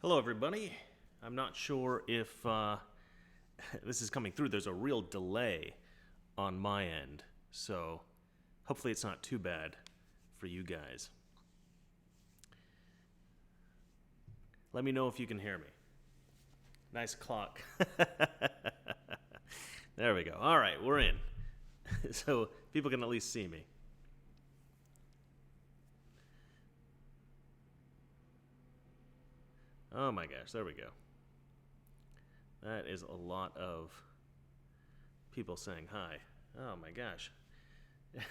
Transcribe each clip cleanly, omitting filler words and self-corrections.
Hello, everybody. I'm not sure if this is coming through. There's a real delay on my end, so hopefully it's not too bad for you guys. Let me know if you can hear me. Nice clock. There we go. All right, we're in. So people can at least see me. Oh my gosh, there we go. That is a lot of people saying hi. Oh my gosh.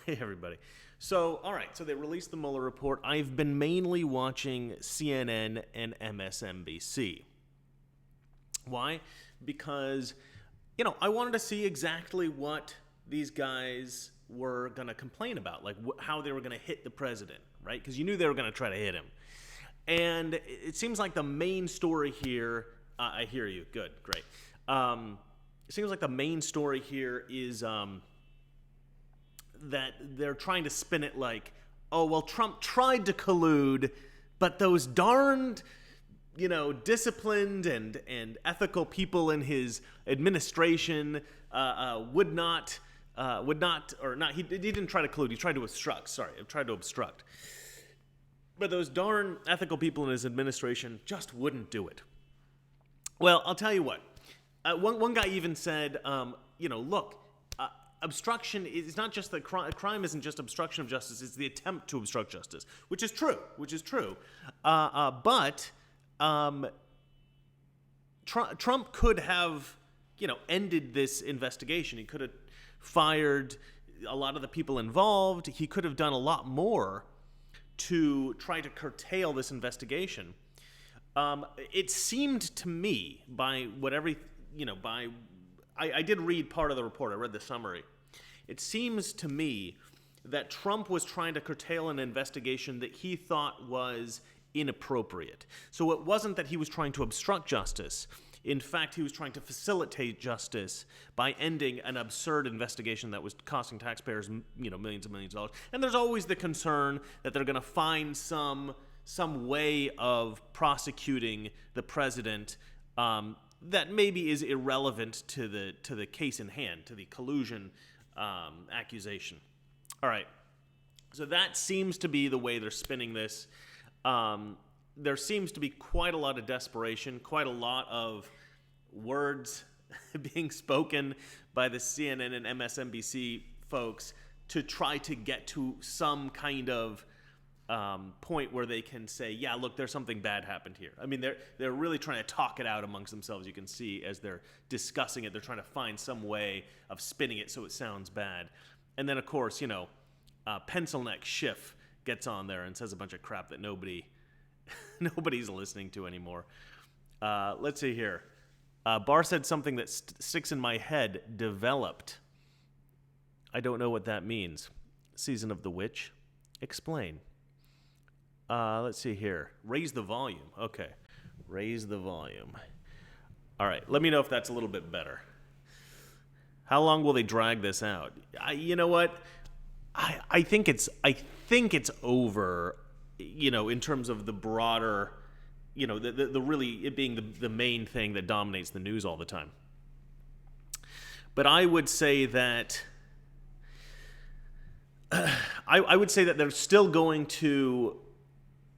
Hey, everybody. So, all right, so they released the Mueller Report. I've been mainly watching CNN and MSNBC. Why? Because, I wanted to see exactly what these guys were going to complain about, like how they were going to hit the president, right? Because you knew they were going to try to hit him. And it seems like the main story here, I hear you, good, great. It seems like the main story here is that they're trying to spin it like, oh, well, Trump tried to collude, but those darned, disciplined and ethical people in his administration would not, he didn't try to collude, he tried to obstruct. But those darn ethical people in his administration just wouldn't do it. Well, I'll tell you what. One guy even said, look, obstruction is not just the crime isn't just obstruction of justice, it's the attempt to obstruct justice, which is true. But Trump could have, ended this investigation. He could have fired a lot of the people involved. He could have done a lot more to try to curtail this investigation. It seemed to me I did read part of the report. I read the summary. It seems to me that Trump was trying to curtail an investigation that he thought was inappropriate. So it wasn't that he was trying to obstruct justice. In fact, he was trying to facilitate justice by ending an absurd investigation that was costing taxpayers, millions and millions of dollars. And there's always the concern that they're going to find some way of prosecuting the president that maybe is irrelevant to the case in hand, to the collusion accusation. All right. So that seems to be the way they're spinning this. There seems to be quite a lot of desperation, quite a lot of words being spoken by the CNN and MSNBC folks to try to get to some kind of point where they can say, yeah, look, there's something bad happened here. I mean, they're really trying to talk it out amongst themselves. You can see as they're discussing it, they're trying to find some way of spinning it so it sounds bad. And then, of course, pencil neck Schiff gets on there and says a bunch of crap that nobody's listening to anymore. Let's see here. Barr said something that sticks in my head. Developed. I don't know what that means. Season of the Witch. Explain. Let's see here. Raise the volume. Okay. Raise the volume. All right. Let me know if that's a little bit better. How long will they drag this out? You know what? I think it's over. In terms of the broader, the really it being the main thing that dominates the news all the time. But I would say that I would say that they're still going to,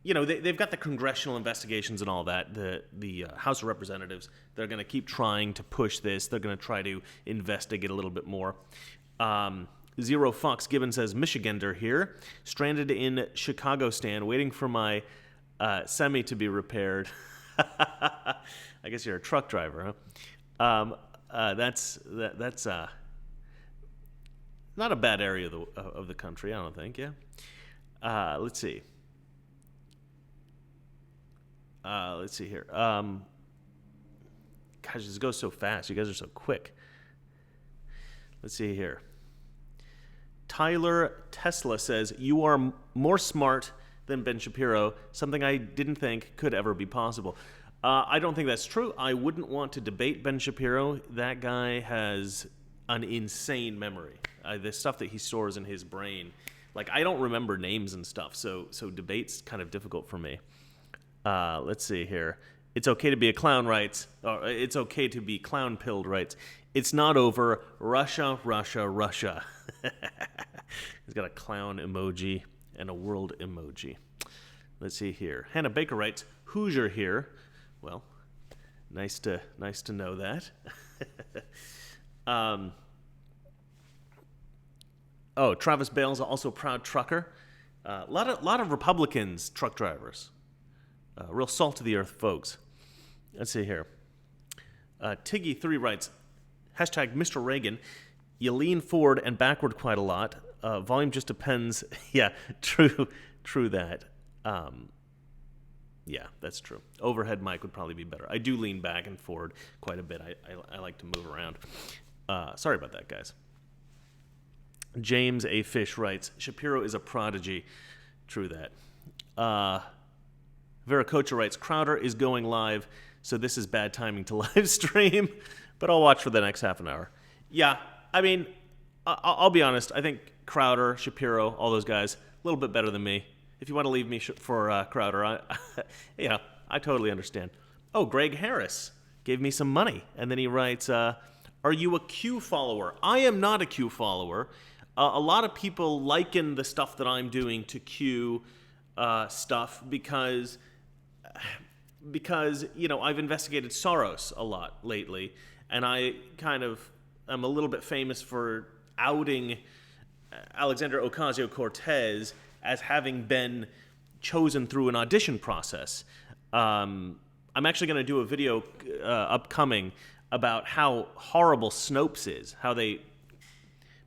they've got the congressional investigations and all that. The House of Representatives, they're going to keep trying to push this. They're going to try to investigate a little bit more. Zero Fox Gibbon says, Michigander here, stranded in Chicago stand, waiting for my semi to be repaired. I guess you're a truck driver, huh? That's not a bad area of the country, I don't think. Yeah. Let's see. Let's see here. Gosh, this goes so fast. You guys are so quick. Let's see here. Tyler Tesla says, you are more smart than Ben Shapiro, something I didn't think could ever be possible. I don't think that's true. I wouldn't want to debate Ben Shapiro. That guy has an insane memory. The stuff that he stores in his brain, like I don't remember names and stuff, so debate's kind of difficult for me. Let's see here. It's okay to be a clown writes, or it's okay to be clown pilled writes, it's not over. Russia, Russia, Russia. He's got a clown emoji and a world emoji. Let's see here. Hannah Baker writes, Hoosier here. Well, nice to know that. Travis Bale's also a proud trucker. A lot of Republicans truck drivers. Real salt of the earth folks. Let's see here. Tiggy3 writes, hashtag Mr. Reagan, you lean forward and backward quite a lot. Volume just depends. Yeah, true that. Yeah, that's true. Overhead mic would probably be better. I do lean back and forward quite a bit. I like to move around. Sorry about that, guys. James A. Fish writes, Shapiro is a prodigy. True that. Veracocha writes, Crowder is going live, so this is bad timing to live stream, but I'll watch for the next half an hour. Yeah, I mean, I'll be honest. I think Crowder, Shapiro, all those guys, a little bit better than me. If you want to leave me for Crowder, I totally understand. Oh, Greg Harris gave me some money, and then he writes, are you a Q follower? I am not a Q follower. A lot of people liken the stuff that I'm doing to Q stuff because I've investigated Soros a lot lately, and I kind of am a little bit famous for outing Alexandria Ocasio-Cortez as having been chosen through an audition process. I'm actually going to do a video upcoming about how horrible Snopes is, how they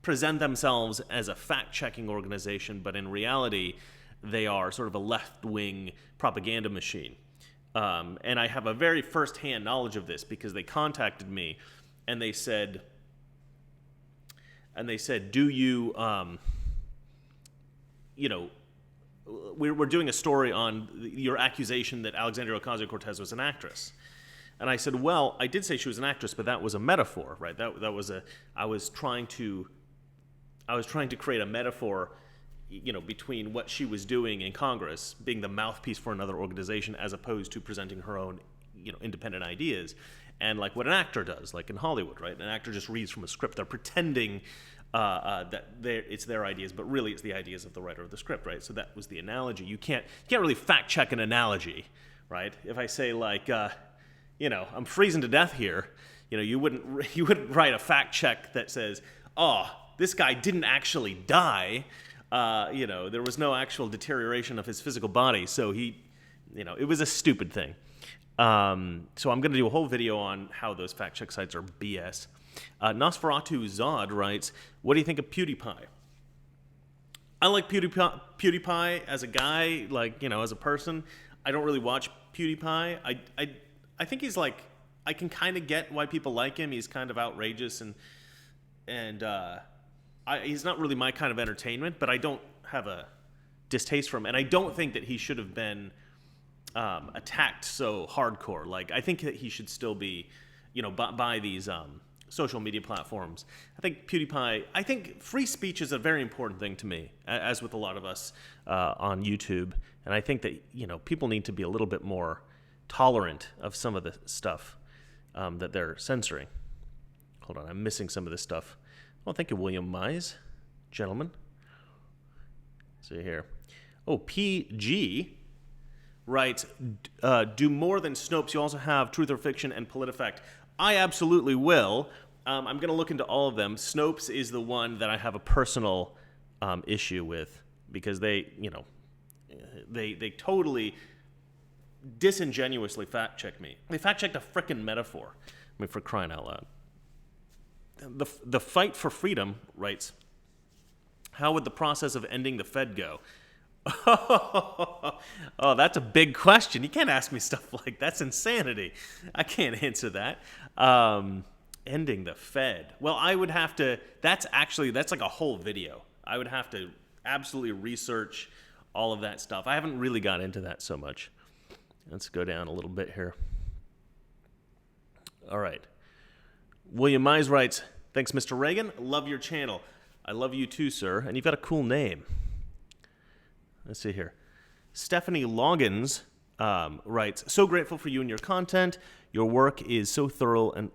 present themselves as a fact-checking organization, but in reality, they are sort of a left-wing propaganda machine. And I have a very first-hand knowledge of this because they contacted me and they said, do you, we're doing a story on your accusation that Alexandria Ocasio-Cortez was an actress. And I said, well, I did say she was an actress, but that was a metaphor, right? I was trying to create a metaphor, between what she was doing in Congress, being the mouthpiece for another organization, as opposed to presenting her own, independent ideas, and like what an actor does, like in Hollywood, right? An actor just reads from a script. They're pretending that it's their ideas, but really it's the ideas of the writer of the script, right? So that was the analogy. You can't really fact check an analogy, right? If I say like, I'm freezing to death here, you wouldn't write a fact check that says, oh, this guy didn't actually die. There was no actual deterioration of his physical body, so it was a stupid thing. So I'm going to do a whole video on how those fact check sites are BS. Nosferatu Zod writes, what do you think of PewDiePie? I like PewDiePie as a guy, as a person. I don't really watch PewDiePie. I think he's like, I can kind of get why people like him. He's kind of outrageous and he's not really my kind of entertainment, but I don't have a distaste for him, and I don't think that he should have been attacked so hardcore. Like, I think that he should still be, by these social media platforms. I think free speech is a very important thing to me, as with a lot of us on YouTube, and I think that, people need to be a little bit more tolerant of some of the stuff that they're censoring. Hold on, I'm missing some of this stuff. Well, thank you, William Mize, gentlemen. See here. Oh, PG writes, do more than Snopes. You also have Truth or Fiction and PolitiFact. I absolutely will. I'm going to look into all of them. Snopes is the one that I have a personal issue with because they totally disingenuously fact-checked me. They fact-checked a frickin' metaphor. I mean, for crying out loud. The Fight for Freedom writes, how would the process of ending the Fed go? Oh, that's a big question. You can't ask me stuff like that's insanity. I can't answer that. Ending the Fed. Well, I would have to, that's like a whole video. I would have to absolutely research all of that stuff. I haven't really got into that so much. Let's go down a little bit here. All right. William Mize writes, thanks, Mr. Reagan. Love your channel. I love you too, sir. And you've got a cool name. Let's see here. Stephanie Loggins writes, so grateful for you and your content. Your work is so thorough and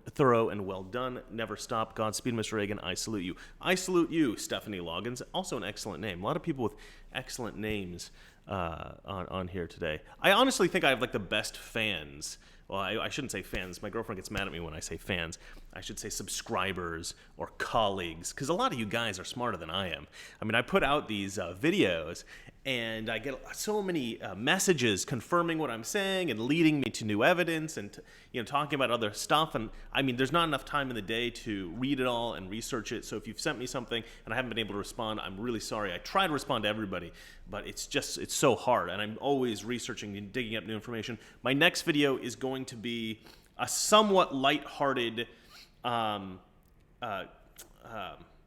well done. Never stop. Godspeed, Mr. Reagan. I salute you. I salute you, Stephanie Loggins. Also an excellent name. A lot of people with excellent names on here today. I honestly think I have like the best fans. Well, I shouldn't say fans. My girlfriend gets mad at me when I say fans. I should say subscribers or colleagues, because a lot of you guys are smarter than I am. I mean, I put out these videos, and I get so many messages confirming what I'm saying and leading me to new evidence and talking about other stuff. And I mean, there's not enough time in the day to read it all and research it. So if you've sent me something and I haven't been able to respond, I'm really sorry. I try to respond to everybody, but it's so hard. And I'm always researching and digging up new information. My next video is going to be a somewhat lighthearted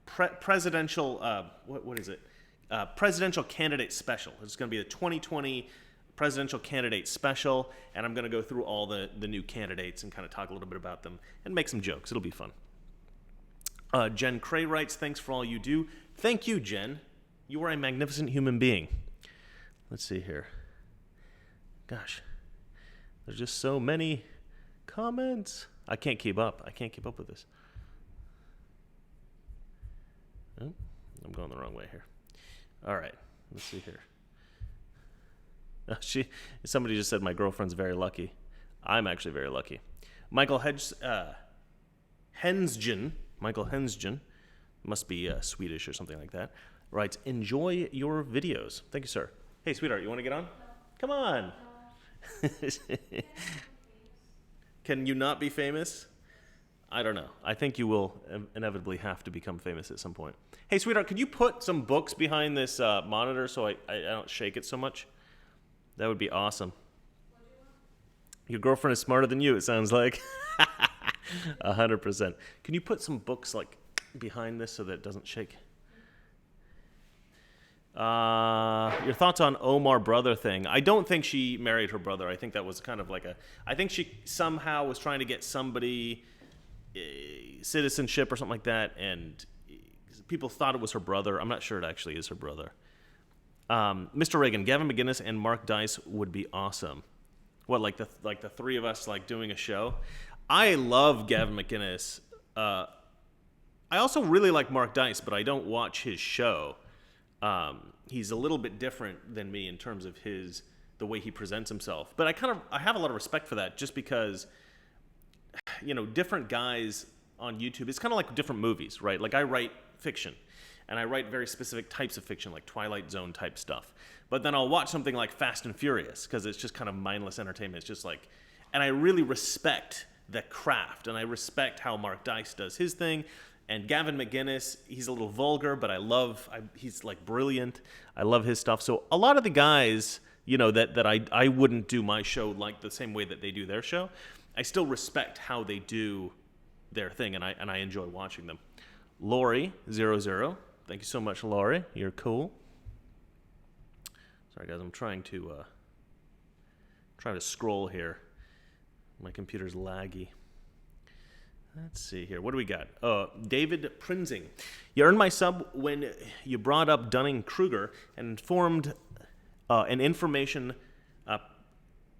presidential, what is it? Presidential candidate special. It's going to be the 2020 presidential candidate special, and I'm going to go through all the new candidates and kind of talk a little bit about them and make some jokes. It'll be fun. Jen Cray writes, thanks for all you do. Thank you, Jen. You are a magnificent human being. Let's see here. Gosh, there's just so many comments. I can't keep up. I can't keep up with this. Oh, I'm going the wrong way here. All right, let's see here. Somebody just said my girlfriend's very lucky. I'm actually very lucky. Michael Hensgen, must be Swedish or something like that, writes, enjoy your videos. Thank you, sir. Hey, sweetheart, you want to get on? Come on. Can you not be famous? I don't know. I think you will inevitably have to become famous at some point. Hey, sweetheart, could you put some books behind this monitor so I don't shake it so much? That would be awesome. Your girlfriend is smarter than you, it sounds like. 100%. Can you put some books like behind this so that it doesn't shake? Your thoughts on Omar brother thing? I don't think she married her brother. I think that was kind of like I think she somehow was trying to get somebody citizenship or something like that, and people thought it was her brother. I'm not sure it actually is her brother. Mr. Reagan, Gavin McInnes and Mark Dice would be awesome. What, like the three of us like doing a show? I love Gavin McInnes. I also really like Mark Dice, but I don't watch his show. He's a little bit different than me in terms of the way he presents himself. But I have a lot of respect for that, just because different guys on YouTube, it's kind of like different movies, right? Like I write fiction, and I write very specific types of fiction, like Twilight Zone type stuff. But then I'll watch something like Fast and Furious, because it's just kind of mindless entertainment. It's just like, and I really respect the craft, and I respect how Mark Dice does his thing. And Gavin McInnes, he's a little vulgar, but he's like brilliant. I love his stuff. So a lot of the guys, that I wouldn't do my show like the same way that they do their show, I still respect how they do their thing, and I enjoy watching them. Lori00, thank you so much, Lori. You're cool. Sorry, guys, I'm trying to scroll here. My computer's laggy. Let's see here. What do we got? David Prinzing. You earned my sub when you brought up Dunning-Kruger and formed an information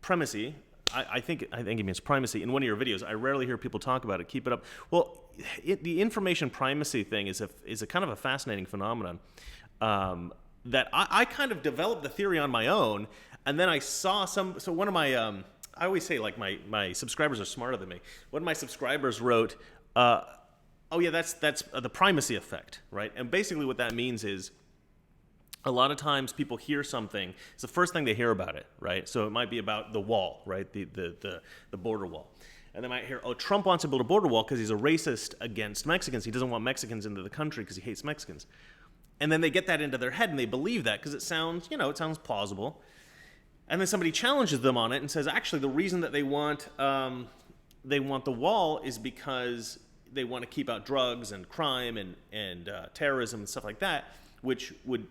primacy. I think it means primacy in one of your videos. I rarely hear people talk about it. Keep it up. Well, the information primacy thing is a kind of a fascinating phenomenon that I kind of developed the theory on my own, and then I saw so one of my I always say like my subscribers are smarter than me. One of my subscribers wrote, oh yeah, that's the primacy effect, right? And basically what that means is a lot of times people hear something, it's the first thing they hear about it, right? So it might be about the wall, right? The border wall. And they might hear, oh, Trump wants to build a border wall because he's a racist against Mexicans. He doesn't want Mexicans into the country because he hates Mexicans. And then they get that into their head and they believe that because it sounds plausible. And then somebody challenges them on it and says, actually, the reason that they want the wall is because they want to keep out drugs and crime and terrorism and stuff like that, which would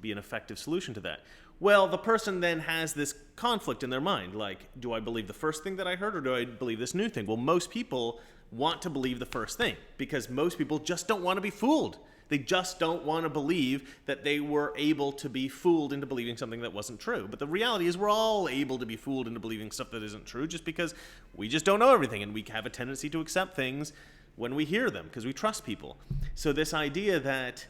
be an effective solution to that. Well, the person then has this conflict in their mind, like, do I believe the first thing that I heard or do I believe this new thing? Well, most people want to believe the first thing, because most people just don't want to be fooled. They just don't want to believe that they were able to be fooled into believing something that wasn't true. But the reality is we're all able to be fooled into believing stuff that isn't true, just because we just don't know everything, and we have a tendency to accept things when we hear them because we trust people. So this idea that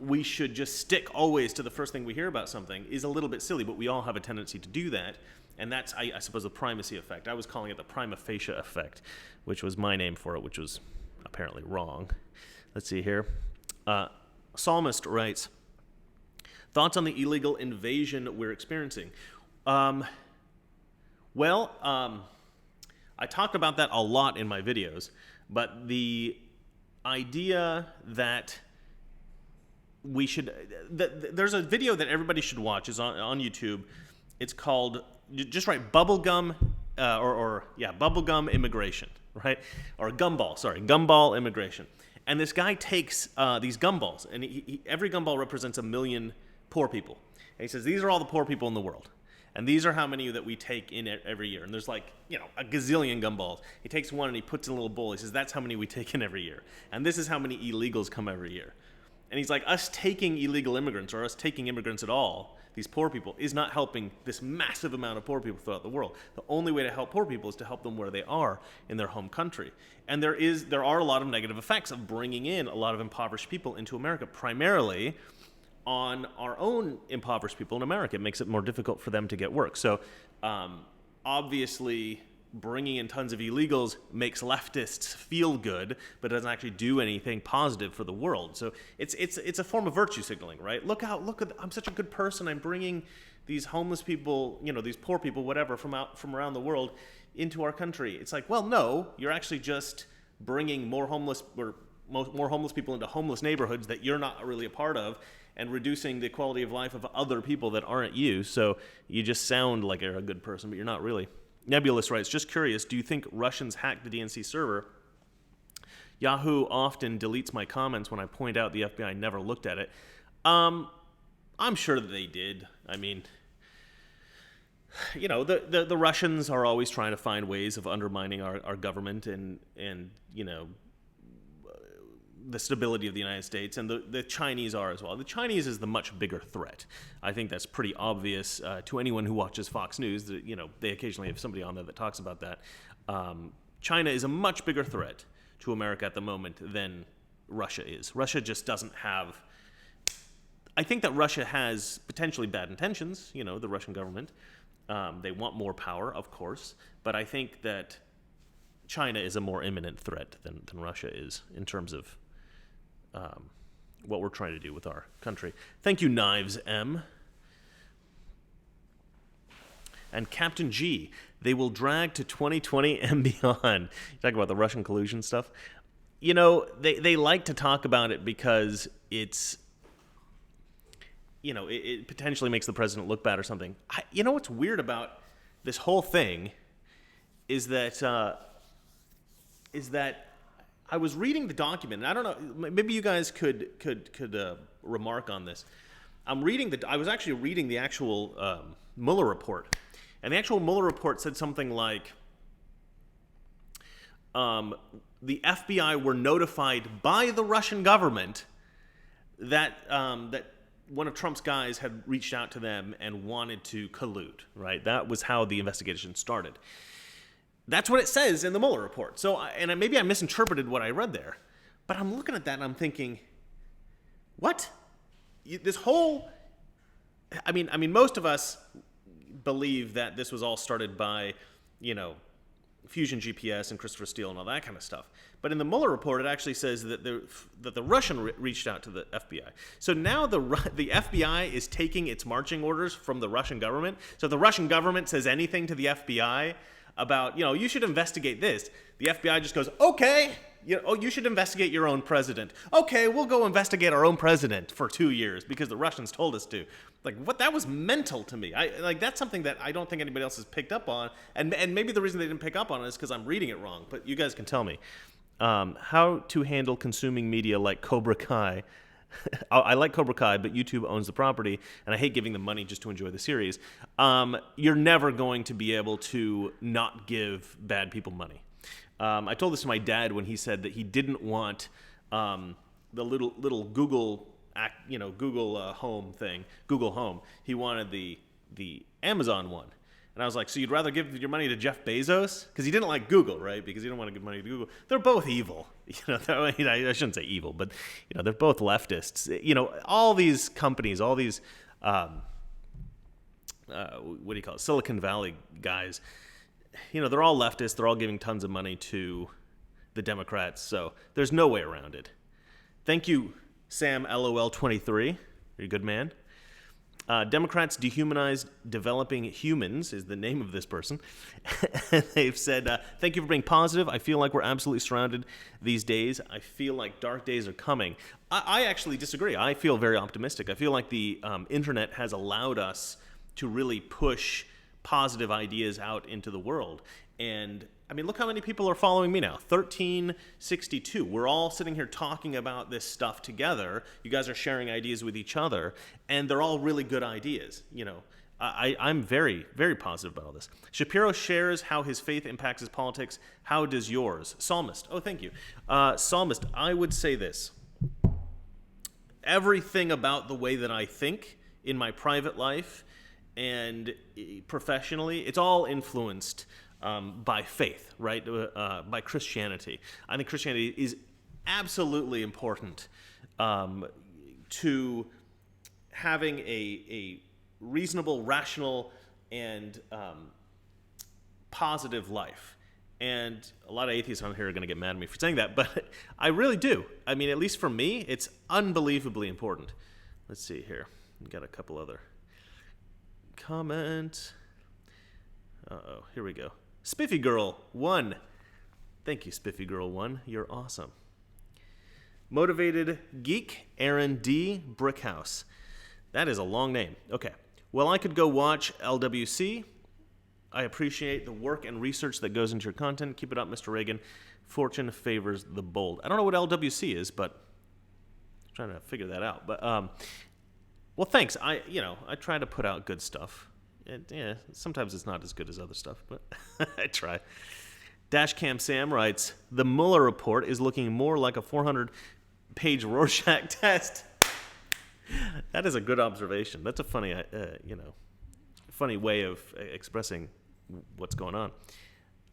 we should just stick always to the first thing we hear about something is a little bit silly, but we all have a tendency to do that. And that's, I suppose, the primacy effect. I was calling it the prima facie effect, which was my name for it, which was apparently wrong. Let's see here. Psalmist writes, thoughts on the illegal invasion we're experiencing? I talked about that a lot in my videos, but the idea that we should... there's a video that everybody should watch. It's on YouTube. It's called... just write bubblegum, bubblegum immigration, right? Or gumball immigration. And this guy takes these gumballs, and every gumball represents 1 million poor people. And he says, these are all the poor people in the world. And these are how many that we take in every year. And there's like, a gazillion gumballs. He takes one and he puts in a little bowl. He says, that's how many we take in every year. And this is how many illegals come every year. And he's like, us taking illegal immigrants, or us taking immigrants at all, these poor people, is not helping this massive amount of poor people throughout the world. The only way to help poor people is to help them where they are in their home country. And there are a lot of negative effects of bringing in a lot of impoverished people into America, primarily on our own impoverished people in America. It makes it more difficult for them to get work. So obviously, bringing in tons of illegals makes leftists feel good, but doesn't actually do anything positive for the world. So it's a form of virtue signaling, right? Look, I'm such a good person. I'm bringing these homeless people, these poor people, whatever, from around the world into our country. It's like, well, no, you're actually just bringing more homeless people into homeless neighborhoods that you're not really a part of, and reducing the quality of life of other people that aren't you. So you just sound like you're a good person, but you're not really. Nebulous writes, just curious, do you think Russians hacked the DNC server? Yahoo often deletes my comments when I point out the FBI never looked at it. I'm sure that they did. I mean, the Russians are always trying to find ways of undermining our government and the stability of the United States, and the Chinese are as well. The Chinese is the much bigger threat. I think that's pretty obvious to anyone who watches Fox News. That, they occasionally have somebody on there that talks about that. China is a much bigger threat to America at the moment than Russia is. Russia just doesn't have... I think that Russia has potentially bad intentions, the Russian government. They want more power, of course, but I think that China is a more imminent threat than Russia is in terms of what we're trying to do with our country. Thank you, Knives M. And Captain G, they will drag to 2020 and beyond. You talk about the Russian collusion stuff. They like to talk about it because it's, it potentially makes the president look bad or something. What's weird about this whole thing is that I was reading the document, and I don't know, maybe you guys could remark on this. I was actually reading the actual Mueller Report, and the actual Mueller Report said something like, the FBI were notified by the Russian government that one of Trump's guys had reached out to them and wanted to collude, right? That was how the investigation started. That's what it says in the Mueller Report. So, and maybe I misinterpreted what I read there, but I'm looking at that and I'm thinking, what? This whole, I mean, most of us believe that this was all started by, Fusion GPS and Christopher Steele and all that kind of stuff. But in the Mueller Report, it actually says that the Russian reached out to the FBI. So now the FBI is taking its marching orders from the Russian government. So if the Russian government says anything to the FBI about, you should investigate this, the FBI just goes, okay, you should investigate your own president. Okay, we'll go investigate our own president for 2 years because the Russians told us to. Like, what? That was mental to me. That's something that I don't think anybody else has picked up on. And maybe the reason they didn't pick up on it is because I'm reading it wrong. But you guys can tell me. How to handle consuming media like Cobra Kai. I like Cobra Kai, but YouTube owns the property, and I hate giving them money just to enjoy the series. You're never going to be able to not give bad people money. I told this to my dad when he said that he didn't want the little Google Google Home thing, Google Home. He wanted the Amazon one. And I was like, so you'd rather give your money to Jeff Bezos? Because he didn't like Google, right? Because he didn't want to give money to Google. They're both evil. I shouldn't say evil, but they're both leftists. All these companies, all these what do you call it? Silicon Valley guys. They're all leftists. They're all giving tons of money to the Democrats. So there's no way around it. Thank you, Sam LOL23. You're a good man. Democrats dehumanize developing humans is the name of this person. They've said, thank you for being positive. I feel like we're absolutely surrounded these days. I feel like dark days are coming. I actually disagree. I feel very optimistic. I feel like the internet has allowed us to really push positive ideas out into the world. And I mean, look how many people are following me now. 1362. We're all sitting here talking about this stuff together. You guys are sharing ideas with each other, and they're all really good ideas. I'm very, very positive about all this. Shapiro shares how his faith impacts his politics. How does yours? Psalmist. Oh, thank you. Psalmist, I would say this. Everything about the way that I think in my private life and professionally, it's all influenced by faith, right? By Christianity. I think Christianity is absolutely important to having a reasonable, rational, and positive life. And a lot of atheists on here are going to get mad at me for saying that, but I really do. I mean, at least for me, it's unbelievably important. Let's see here. We've got a couple other comments. Uh-oh, here we go. Spiffy Girl 1. Thank you, Spiffy Girl 1. You're awesome. Motivated Geek, Aaron D. Brickhouse. That is a long name. Okay. Well, I could go watch LWC. I appreciate the work and research that goes into your content. Keep it up, Mr. Reagan. Fortune favors the bold. I don't know what LWC is, but I'm trying to figure that out. But well, thanks. I try to put out good stuff. Sometimes it's not as good as other stuff, but I try. Dashcam Sam writes, the Mueller Report is looking more like a 400-page Rorschach test. That is a good observation. That's a funny, funny way of expressing what's going on.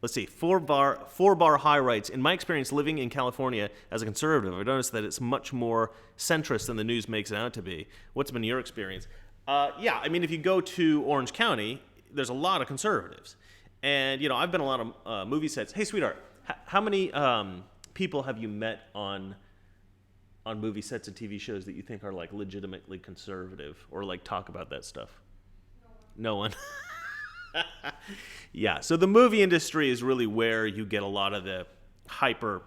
Let's see. 4-bar high writes, in my experience living in California as a conservative, I've noticed that it's much more centrist than the news makes it out to be. What's been your experience? Yeah, I mean, if you go to Orange County, there's a lot of conservatives. And, I've been a lot of movie sets. Hey, sweetheart, how many people have you met on movie sets and TV shows that you think are, like, legitimately conservative or, like, talk about that stuff? No one. Yeah, so the movie industry is really where you get a lot of the hyper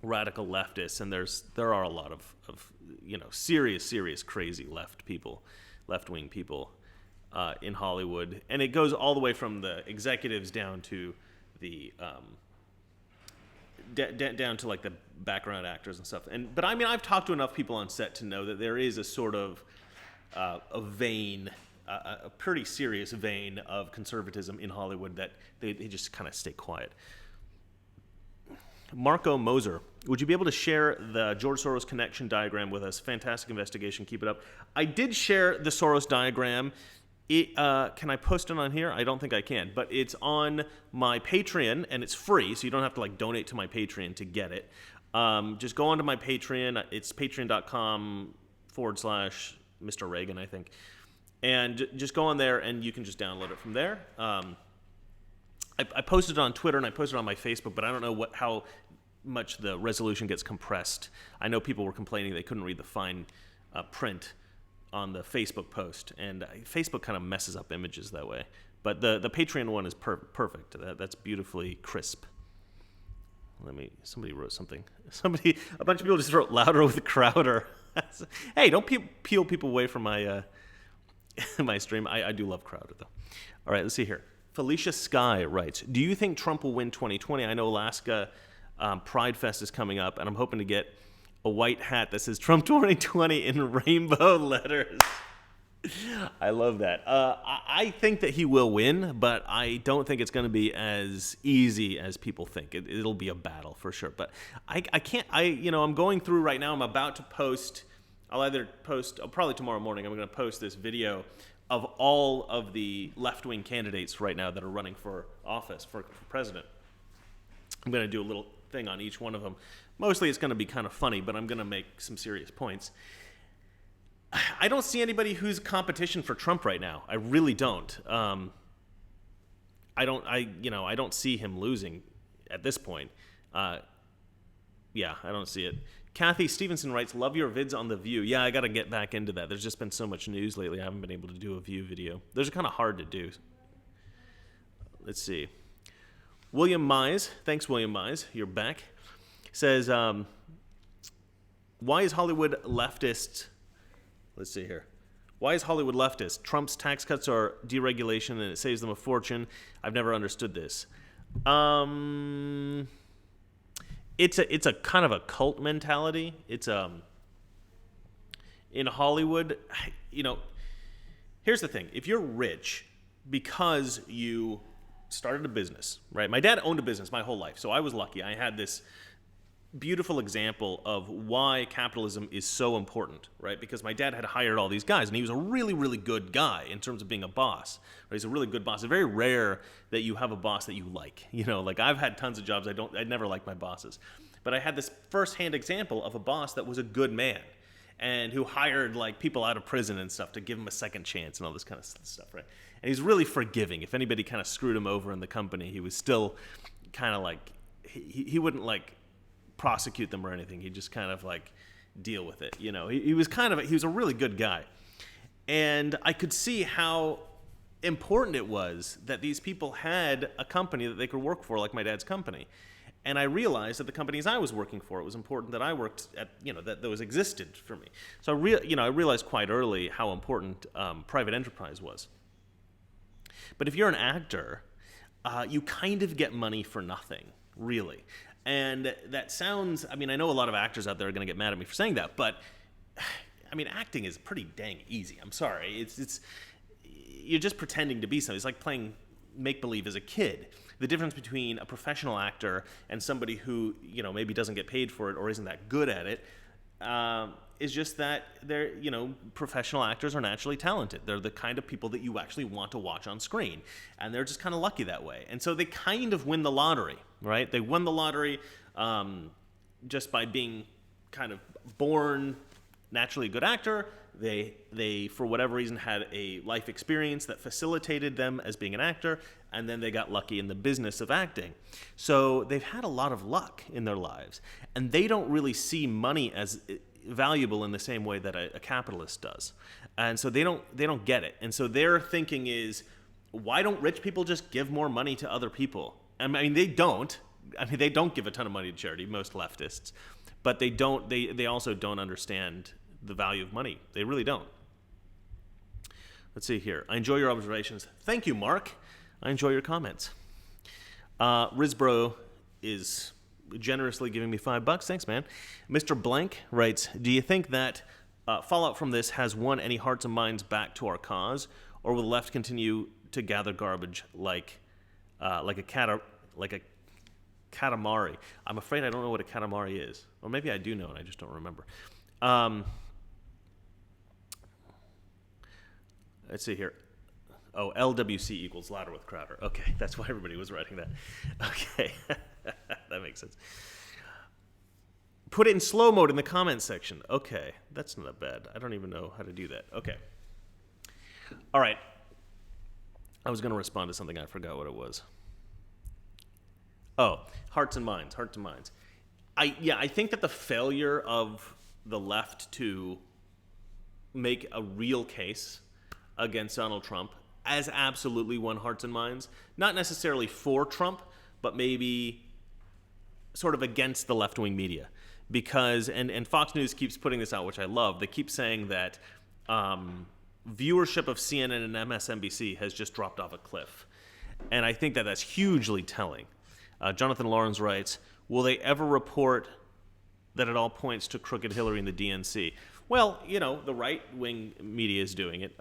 radical leftists, and there are a lot of serious crazy left-wing people in Hollywood, and it goes all the way from the executives down to the down to like the background actors and stuff. But I mean, I've talked to enough people on set to know that there is a sort of a vein, a pretty serious vein of conservatism in Hollywood that they just kind of stay quiet. Marco Moser, would you be able to share the George Soros connection diagram with us? Fantastic investigation. Keep it up. I did share the Soros diagram. Can I post it on here? I don't think I can, but it's on my Patreon, and it's free, so you don't have to like donate to my Patreon to get it. Just go onto my Patreon. It's patreon.com/Mr. Reagan, I think. And just go on there, and you can just download it from there. I posted it on Twitter and I posted it on my Facebook, but I don't know how much the resolution gets compressed. I know people were complaining they couldn't read the fine print on the Facebook post, and Facebook kind of messes up images that way. But the Patreon one is perfect. That's beautifully crisp. Somebody wrote something. A bunch of people just wrote louder with Crowder. Hey, don't peel people away from my my stream. I do love Crowder, though. All right, let's see here. Felicia Sky writes, do you think Trump will win 2020? I know Alaska Pride Fest is coming up, and I'm hoping to get a white hat that says Trump 2020 in rainbow letters. I love that. I think that he will win, but I don't think it's going to be as easy as people think. It'll be a battle for sure. But I can't. I'm going through right now. I'm about to post. I'll either post probably tomorrow morning. I'm going to post this video of all of the left-wing candidates right now that are running for office for president. I'm going to do a little thing on each one of them. Mostly it's going to be kind of funny, but I'm going to make some serious points. I don't see anybody who's competition for Trump right now. I really don't. I don't see him losing at this point. I don't see it. Kathy Stevenson writes, love your vids on The View. Yeah, I got to get back into that. There's just been so much news lately. I haven't been able to do a View video. Those are kind of hard to do. Let's see. William Mize, thanks William Mize, you're back, says, why is Hollywood leftist... Let's see here. Why is Hollywood leftist? Trump's tax cuts are deregulation and it saves them a fortune. I've never understood this. It's a kind of a cult mentality. It's in Hollywood, here's the thing. If you're rich because you started a business, right? My dad owned a business my whole life, so I was lucky. I had this beautiful example of why capitalism is so important, right? Because my dad had hired all these guys, and he was a really, really good guy in terms of being a boss. Right? He's a really good boss. It's very rare that you have a boss that you like. Like I've had tons of jobs. I never liked my bosses, but I had this firsthand example of a boss that was a good man and who hired like people out of prison and stuff to give him a second chance and all this kind of stuff, right? And he's really forgiving. If anybody kind of screwed him over in the company, he was still kind of like he wouldn't like prosecute them or anything. He'd just kind of like deal with it. He was a really good guy. And I could see how important it was that these people had a company that they could work for, like my dad's company. And I realized that the companies I was working for, it was important that I worked at, that those existed for me. So I realized quite early how important private enterprise was. But if you're an actor, you kind of get money for nothing, really. And that sounds, I know a lot of actors out there are going to get mad at me for saying that, but acting is pretty dang easy. I'm sorry. It's you're just pretending to be something. It's like playing make-believe as a kid. The difference between a professional actor and somebody who, maybe doesn't get paid for it or isn't that good at it, is just that they're, professional actors are naturally talented. They're the kind of people that you actually want to watch on screen. And they're just kind of lucky that way. And so they kind of win the lottery, right? They won the lottery just by being kind of born naturally a good actor. They, for whatever reason, had a life experience that facilitated them as being an actor, and then they got lucky in the business of acting. So they've had a lot of luck in their lives, and they don't really see money as valuable in the same way that a capitalist does. And so they don't get it. And so their thinking is, why don't rich people just give more money to other people? They don't. They don't give a ton of money to charity, most leftists, but they also don't understand the value of money. They really don't. Let's see here. I enjoy your observations. Thank you, Mark. I enjoy your comments. Rizbro is generously giving me $5. Thanks, man. Mr. Blank writes, do you think that fallout from this has won any hearts and minds back to our cause, or will the left continue to gather garbage like a katamari? I'm afraid I don't know what a katamari is. Or maybe I do know and I just don't remember. Let's see here. Oh, LWC equals louder with Crowder. Okay, that's why everybody was writing that. Okay, that makes sense. Put it in slow mode in the comments section. Okay, that's not bad. I don't even know how to do that. Okay. All right. I was going to respond to something. I forgot what it was. Oh, hearts and minds. Hearts and minds. I think that the failure of the left to make a real case against Donald Trump as absolutely won hearts and minds. Not necessarily for Trump, but maybe sort of against the left-wing media. Because, and Fox News keeps putting this out, which I love, they keep saying that viewership of CNN and MSNBC has just dropped off a cliff. And I think that that's hugely telling. Jonathan Lawrence writes, will they ever report that it all points to crooked Hillary and the DNC? Well, the right-wing media is doing it.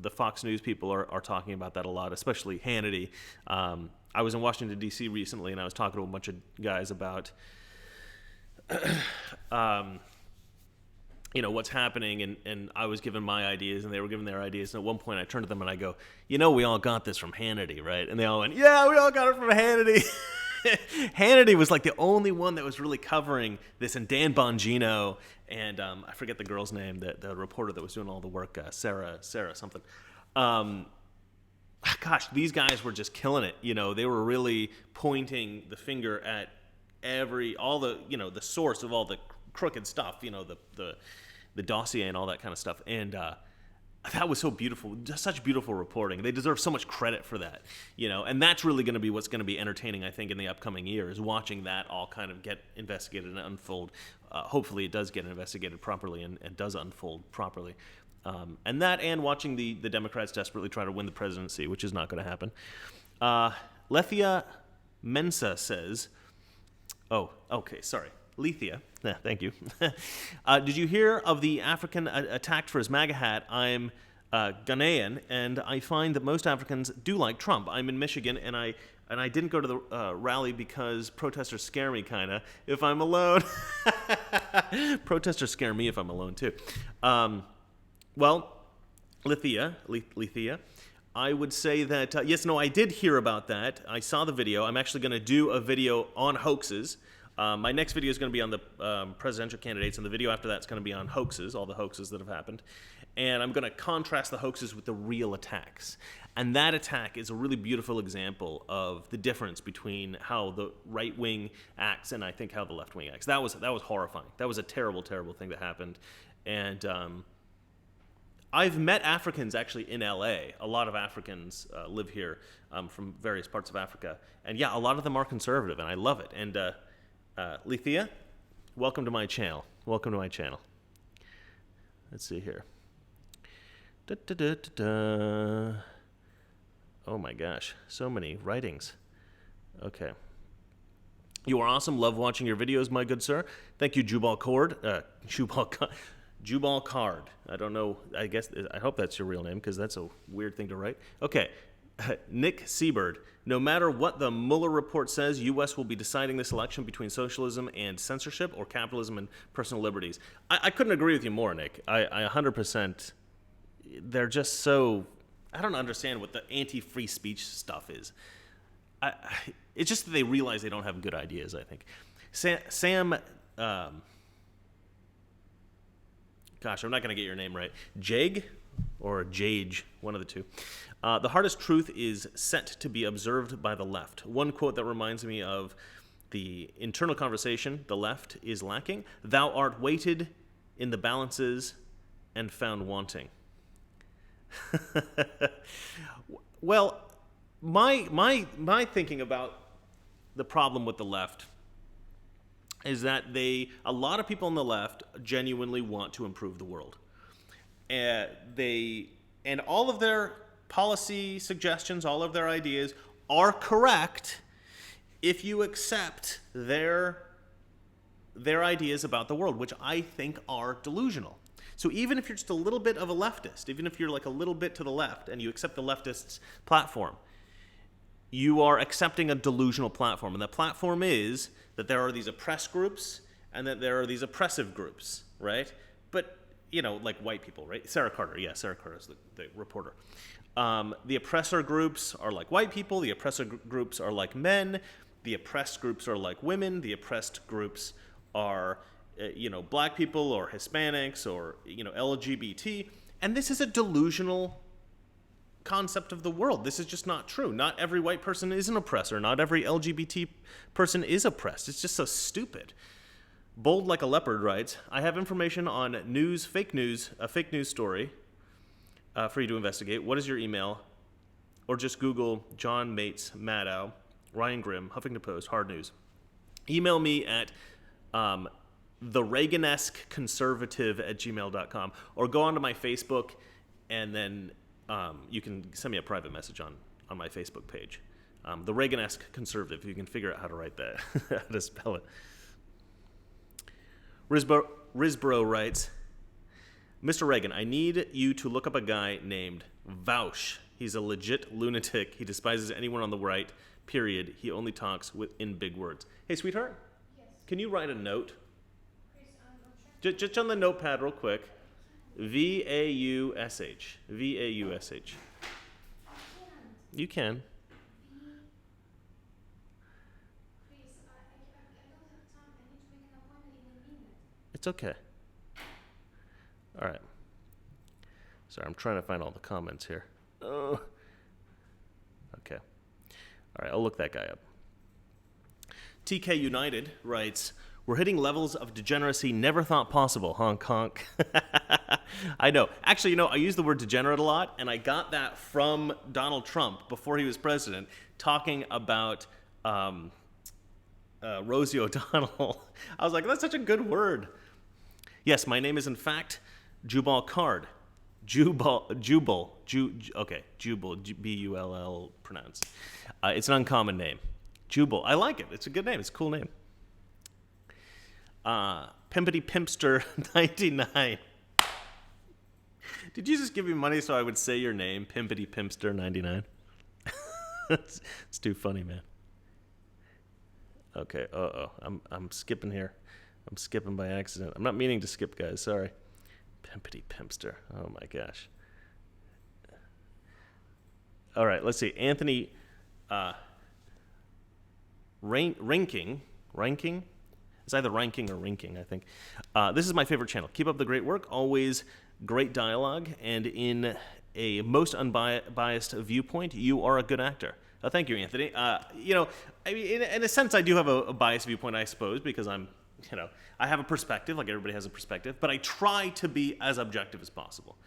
the Fox News people are talking about that a lot, especially Hannity. I was in Washington, D.C. recently, and I was talking to a bunch of guys about what's happening, and I was giving my ideas, and they were giving their ideas. And at one point, I turned to them and I go, we all got this from Hannity, right? And they all went, yeah, we all got it from Hannity. Hannity was like the only one that was really covering this, and Dan Bongino, and I forget the girl's name, the reporter that was doing all the work, Sarah something. Gosh, these guys were just killing it. They were really pointing the finger at all the the source of all the crooked stuff, the dossier and all that kind of stuff. And that was so beautiful, just such beautiful reporting. They deserve so much credit for that, and that's really going to be what's going to be entertaining, I think, in the upcoming year, is watching that all kind of get investigated and unfold. Hopefully it does get investigated properly and does unfold properly. And watching the Democrats desperately try to win the presidency, which is not going to happen. Lethia Mensa says, oh, okay, sorry. Lethea, thank you. Did you hear of the African attacked for his MAGA hat? I'm Ghanaian, and I find that most Africans do like Trump. I'm in Michigan, and I didn't go to the rally because protesters scare me, kind of, if I'm alone. Protesters scare me if I'm alone, too. Well, Lethea, I would say that, yes, no, I did hear about that. I saw the video. I'm actually going to do a video on hoaxes. My next video is going to be on the presidential candidates, and the video after that is going to be on hoaxes, all the hoaxes that have happened. And I'm going to contrast the hoaxes with the real attacks. And that attack is a really beautiful example of the difference between how the right wing acts and I think how the left wing acts. That was horrifying. That was a terrible, terrible thing that happened. And I've met Africans actually in LA. A lot of Africans live here from various parts of Africa. And yeah, a lot of them are conservative, and I love it. And Lethea, welcome to my channel. Let's see here. Oh my gosh, so many writings. Okay. You are awesome. Love watching your videos, my good sir. Thank you, Jubal Card. I don't know. I hope that's your real name, because that's a weird thing to write. Okay. Nick Seabird. No matter what the Mueller report says, U.S. will be deciding this election between socialism and censorship, or capitalism and personal liberties. I couldn't agree with you more, Nick. I 100%. They're just so. I don't understand what the anti-free speech stuff is. It's just that they realize they don't have good ideas, I think. Sam gosh, I'm not going to get your name right. Jag or Jage, one of the two. The hardest truth is set to be observed by the left. One quote that reminds me of the internal conversation the left is lacking. Thou art weighted in the balances and found wanting. Well, my thinking about the problem with the left is that a lot of people on the left genuinely want to improve the world. And all of their policy suggestions, all of their ideas are correct if you accept their ideas about the world, which I think are delusional. So even if you're just a little bit of a leftist, even if you're like a little bit to the left and you accept the leftist's platform, you are accepting a delusional platform. And the platform is that there are these oppressed groups and that there are these oppressive groups, right? But, like white people, right? Sarah Carter is the reporter. The oppressor groups are like white people. The oppressor groups are like men. The oppressed groups are like women. The oppressed groups are, black people or Hispanics or, LGBT. And this is a delusional concept of the world. This is just not true. Not every white person is an oppressor. Not every LGBT person is oppressed. It's just so stupid. Bold Like a Leopard writes, I have information on a fake news story for you to investigate. What is your email? Or just Google John Mates, Maddow, Ryan Grimm, Huffington Post, Hard News. Email me at the Reagan-esque conservative at gmail.com, or go onto my Facebook, and then you can send me a private message on my Facebook page. The Reagan-esque conservative, if you can figure out how to write that, how to spell it. Risbro writes, Mr. Reagan, I need you to look up a guy named Vaush. He's a legit lunatic. He despises anyone on the right, period. He only talks in big words. Hey, sweetheart, Yes. can you write a note? Chris, I'm trying. Just on the notepad real quick. Vaush. Vaush. I can't. You can. Chris, I don't have time. I need to make an appointment in a minute. It's okay. All right. Sorry, I'm trying to find all the comments here. Oh. Okay. All right, I'll look that guy up. TK United writes, "We're hitting levels of degeneracy never thought possible, honk honk." I know. Actually, I use the word degenerate a lot, and I got that from Donald Trump before he was president, talking about Rosie O'Donnell. I was like, that's such a good word. Yes, my name is in fact Jubal Card. Jubal, Bull, pronounced. It's an uncommon name. Jubal, I like it. It's a good name. It's a cool name. Pimpity Pimpster 99. Did you just give me money so I would say your name, Pimpity Pimpster 99? It's too funny, man. Okay. I'm skipping here. I'm skipping by accident. I'm not meaning to skip, guys. Sorry. Pimpity Pimpster. Oh my gosh. All right. Let's see. Anthony. Ranking. It's either ranking or rinking, I think. This is my favorite channel. Keep up the great work. Always great dialogue. And in a most unbiased viewpoint, you are a good actor. Thank you, Anthony. I mean, in a sense, I do have a biased viewpoint, I suppose, because I have a perspective, like everybody has a perspective, but I try to be as objective as possible.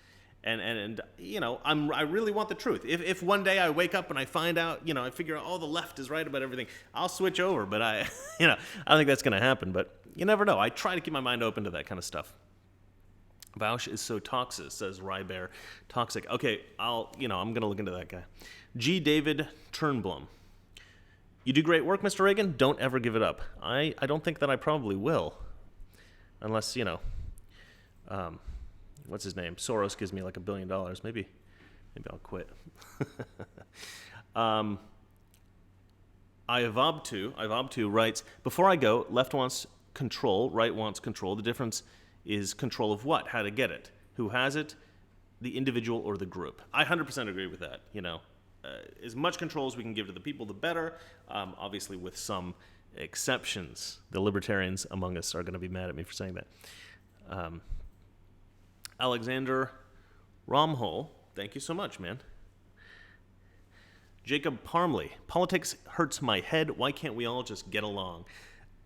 And I really want the truth. If one day I wake up and I find out, I figure out, the left is right about everything, I'll switch over. But I don't think that's going to happen. But you never know. I try to keep my mind open to that kind of stuff. Vaush is so toxic, says Rybear. Toxic. Okay, I'm going to look into that guy. G. David Turnblom. You do great work, Mr. Reagan. Don't ever give it up. I don't think that I probably will. Unless, what's his name? Soros gives me like $1 billion. Maybe I'll quit. Ivobtu writes, before I go, left wants control, right wants control. The difference is control of what? How to get it? Who has it? The individual or the group? I 100% agree with that. As much control as we can give to the people, the better. Obviously, with some exceptions. The libertarians among us are going to be mad at me for saying that. Alexander Romhole, thank you so much, man. Jacob Parmley, politics hurts my head. Why can't we all just get along?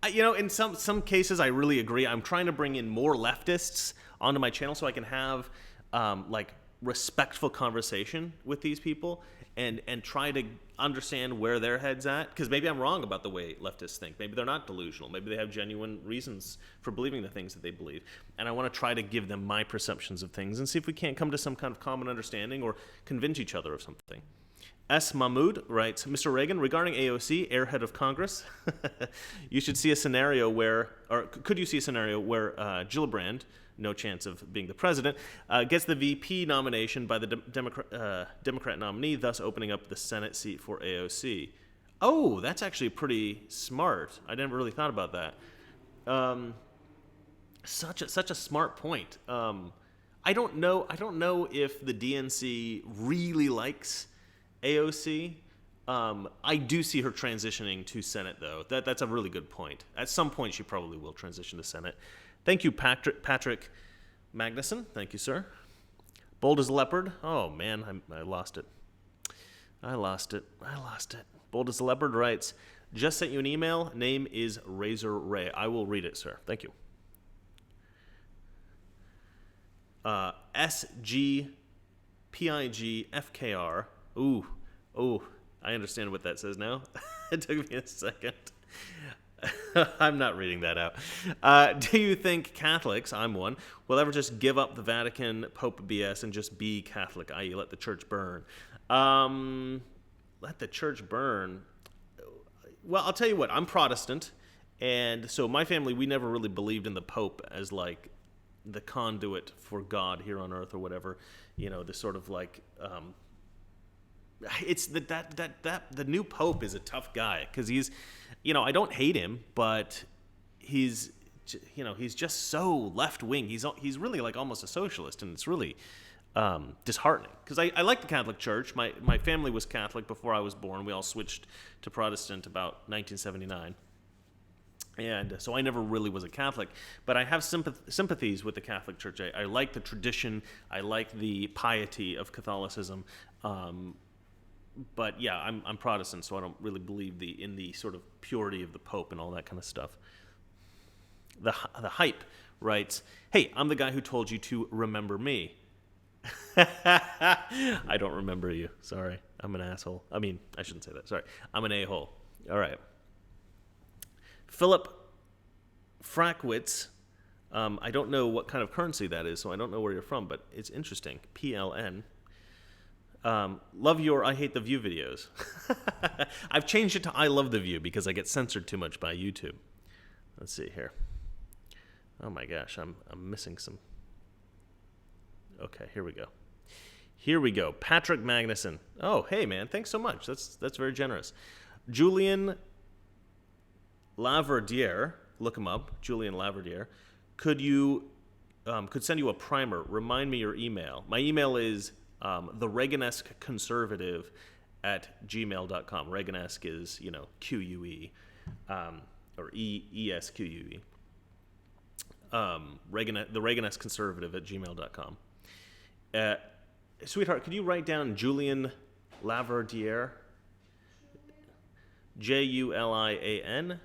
In some cases, I really agree. I'm trying to bring in more leftists onto my channel so I can have respectful conversation with these people and try to understand where their head's at. Because maybe I'm wrong about the way leftists think. Maybe they're not delusional. Maybe they have genuine reasons for believing the things that they believe. And I want to try to give them my perceptions of things and see if we can't come to some kind of common understanding or convince each other of something. S. Mahmood writes, Mr. Reagan, regarding AOC, airhead of Congress, you should see a scenario where, or could you see a scenario where Gillibrand, no chance of being the president, gets the VP nomination by the Democrat nominee, thus opening up the Senate seat for AOC. Oh, that's actually pretty smart. I never really thought about that. Such a smart point. I don't know if the DNC really likes AOC. I do see her transitioning to Senate, though. That's a really good point. At some point, she probably will transition to Senate. Thank you, Patrick Magnuson. Thank you, sir. Bold as a leopard. Oh, man, I lost it. I lost it. Bold as a leopard writes, just sent you an email. Name is Razor Ray. I will read it, sir. Thank you. SGPIGFKR. Ooh, I understand what that says now. It took me a second. I'm not reading that out. Do you think Catholics, I'm one, will ever just give up the Vatican Pope BS and just be Catholic, i.e. let the church burn? Let the church burn. Well, I'll tell you what, I'm Protestant, and so my family, we never really believed in the Pope as like the conduit for God here on earth or whatever. This sort of like it's that the new pope is a tough guy because he's, I don't hate him, but he's just so left wing. He's really like almost a socialist, and it's really disheartening because I like the Catholic Church. My family was Catholic before I was born. We all switched to Protestant about 1979. And so I never really was a Catholic, but I have sympathies with the Catholic Church. I like the tradition. I like the piety of Catholicism. But yeah, I'm Protestant, so I don't really believe in the sort of purity of the Pope and all that kind of stuff. The Hype writes, "Hey, I'm the guy who told you to remember me." I don't remember you. Sorry. I'm an asshole. I mean, I shouldn't say that. Sorry. I'm an a-hole. All right. Philip Frackwitz. I don't know what kind of currency that is, so I don't know where you're from, but it's interesting. PLN. Love your I Hate the View videos. I've changed it to I Love the View because I get censored too much by YouTube. Let's see here. Oh my gosh, I'm missing some. Okay, here we go. Patrick Magnuson. Oh, hey man, thanks so much. That's very generous. Julian Laverdiere, look him up. Julian Laverdiere. Could send you a primer. Remind me your email. My email is thereaganesqueconservative@gmail.com. Reaganesque is, QUE, or ESQUE. The Reaganesqueconservative@gmail.com. Sweetheart, could you write down Julian Laverdiere? JULIAN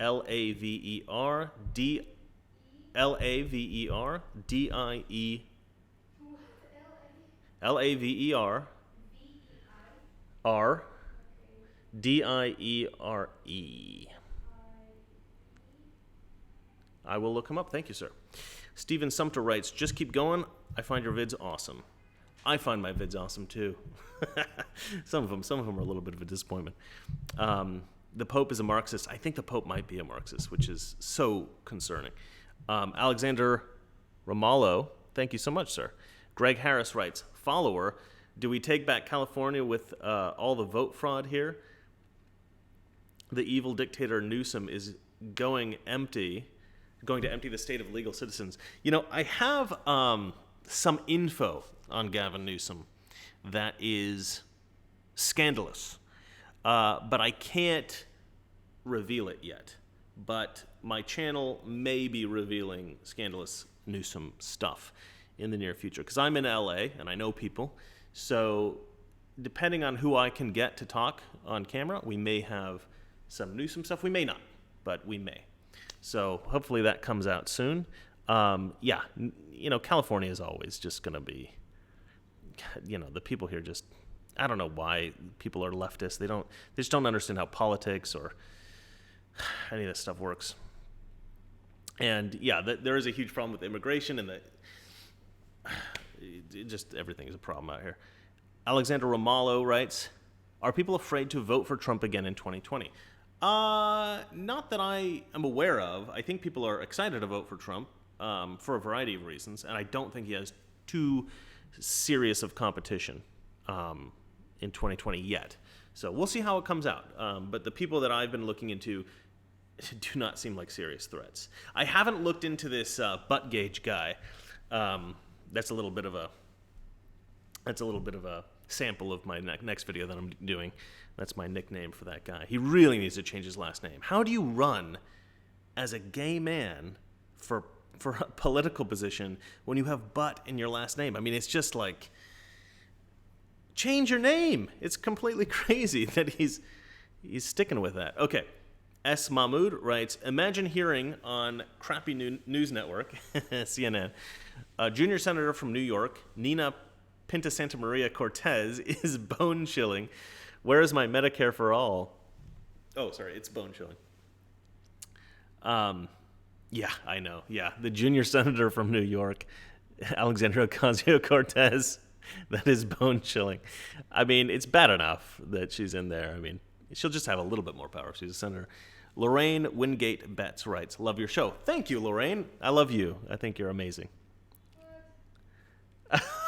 LAVER DIE LAVER R DIERE. I will look him up. Thank you, sir. Stephen Sumter writes, "Just keep going. I find your vids awesome." I find my vids awesome too. Some of them are a little bit of a disappointment. The Pope is a Marxist. I think the Pope might be a Marxist, which is so concerning. Alexander Ramallo, thank you so much, sir. Greg Harris writes, "Follower, do we take back California with all the vote fraud here? The evil dictator Newsom is going to empty the state of legal citizens." I have some info on Gavin Newsom that is scandalous, but I can't reveal it yet. But my channel may be revealing scandalous Newsom stuff in the near future because I'm in LA and I know people. So depending on who I can get to talk on camera, we may have some Newsom stuff. We may not, but we may. So hopefully that comes out soon. California is always just going to be, the people here just, I don't know why people are leftists. They just don't understand how politics or any of this stuff works. And there is a huge problem with immigration, and just everything is a problem out here. Alexander Ramallo writes, "Are people afraid to vote for Trump again in 2020? Not that I am aware of. I think people are excited to vote for Trump for a variety of reasons, and I don't think he has too serious of competition in 2020 yet. So we'll see how it comes out. But the people that I've been looking into do not seem like serious threats. I haven't looked into this butt gauge guy. That's a little bit of a sample of my next video that I'm doing. That's my nickname for that guy. He really needs to change his last name. How do you run as a gay man for a political position when you have butt in your last name? I mean, it's just like, change your name. It's completely crazy that he's sticking with that. Okay. S. Mahmood writes, "Imagine hearing on crappy news network, CNN, a junior senator from New York, Nina Pinta Santa Maria Cortez, is bone chilling. Where is my Medicare for all?" Oh, sorry, it's bone chilling. Yeah, I know. Yeah, the junior senator from New York, Alexandria Ocasio-Cortez, that is bone chilling. I mean, it's bad enough that she's in there. I mean, she'll just have a little bit more power if she's a senator. Lorraine Wingate Betts writes, love your show. Thank you, Lorraine. I love you. I think you're amazing.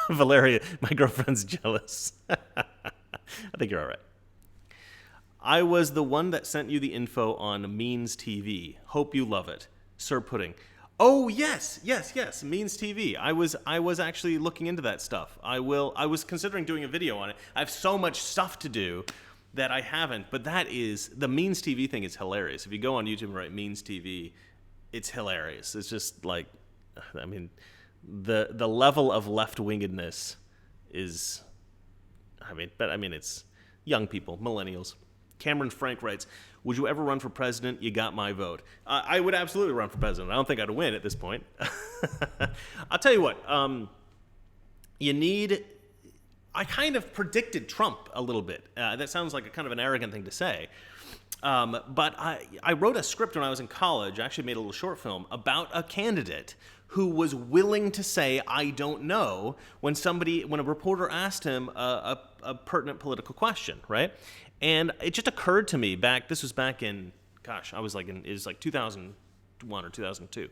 Valeria, my girlfriend's jealous. I think you're all right. I was the one that sent you the info on Means TV. Hope you love it. Sir Pudding. Oh, yes. Means TV. I was actually looking into that stuff. I was considering doing a video on it. I have so much stuff to do that I haven't, but the Means TV thing is hilarious. If you go on YouTube and write Means TV, it's hilarious. It's just like, I mean, the level of left-wingedness is, it's young people, millennials. Cameron Frank writes, would you ever run for president? You got my vote. I would absolutely run for president. I don't think I'd win at this point. I'll tell you what, I kind of predicted Trump a little bit. That sounds like a kind of an arrogant thing to say. But I wrote a script when I was in college. I actually made a little short film about a candidate who was willing to say, I don't know, when a reporter asked him a pertinent political question, right? And it just occurred to me this was back in, it was like 2001 or 2002.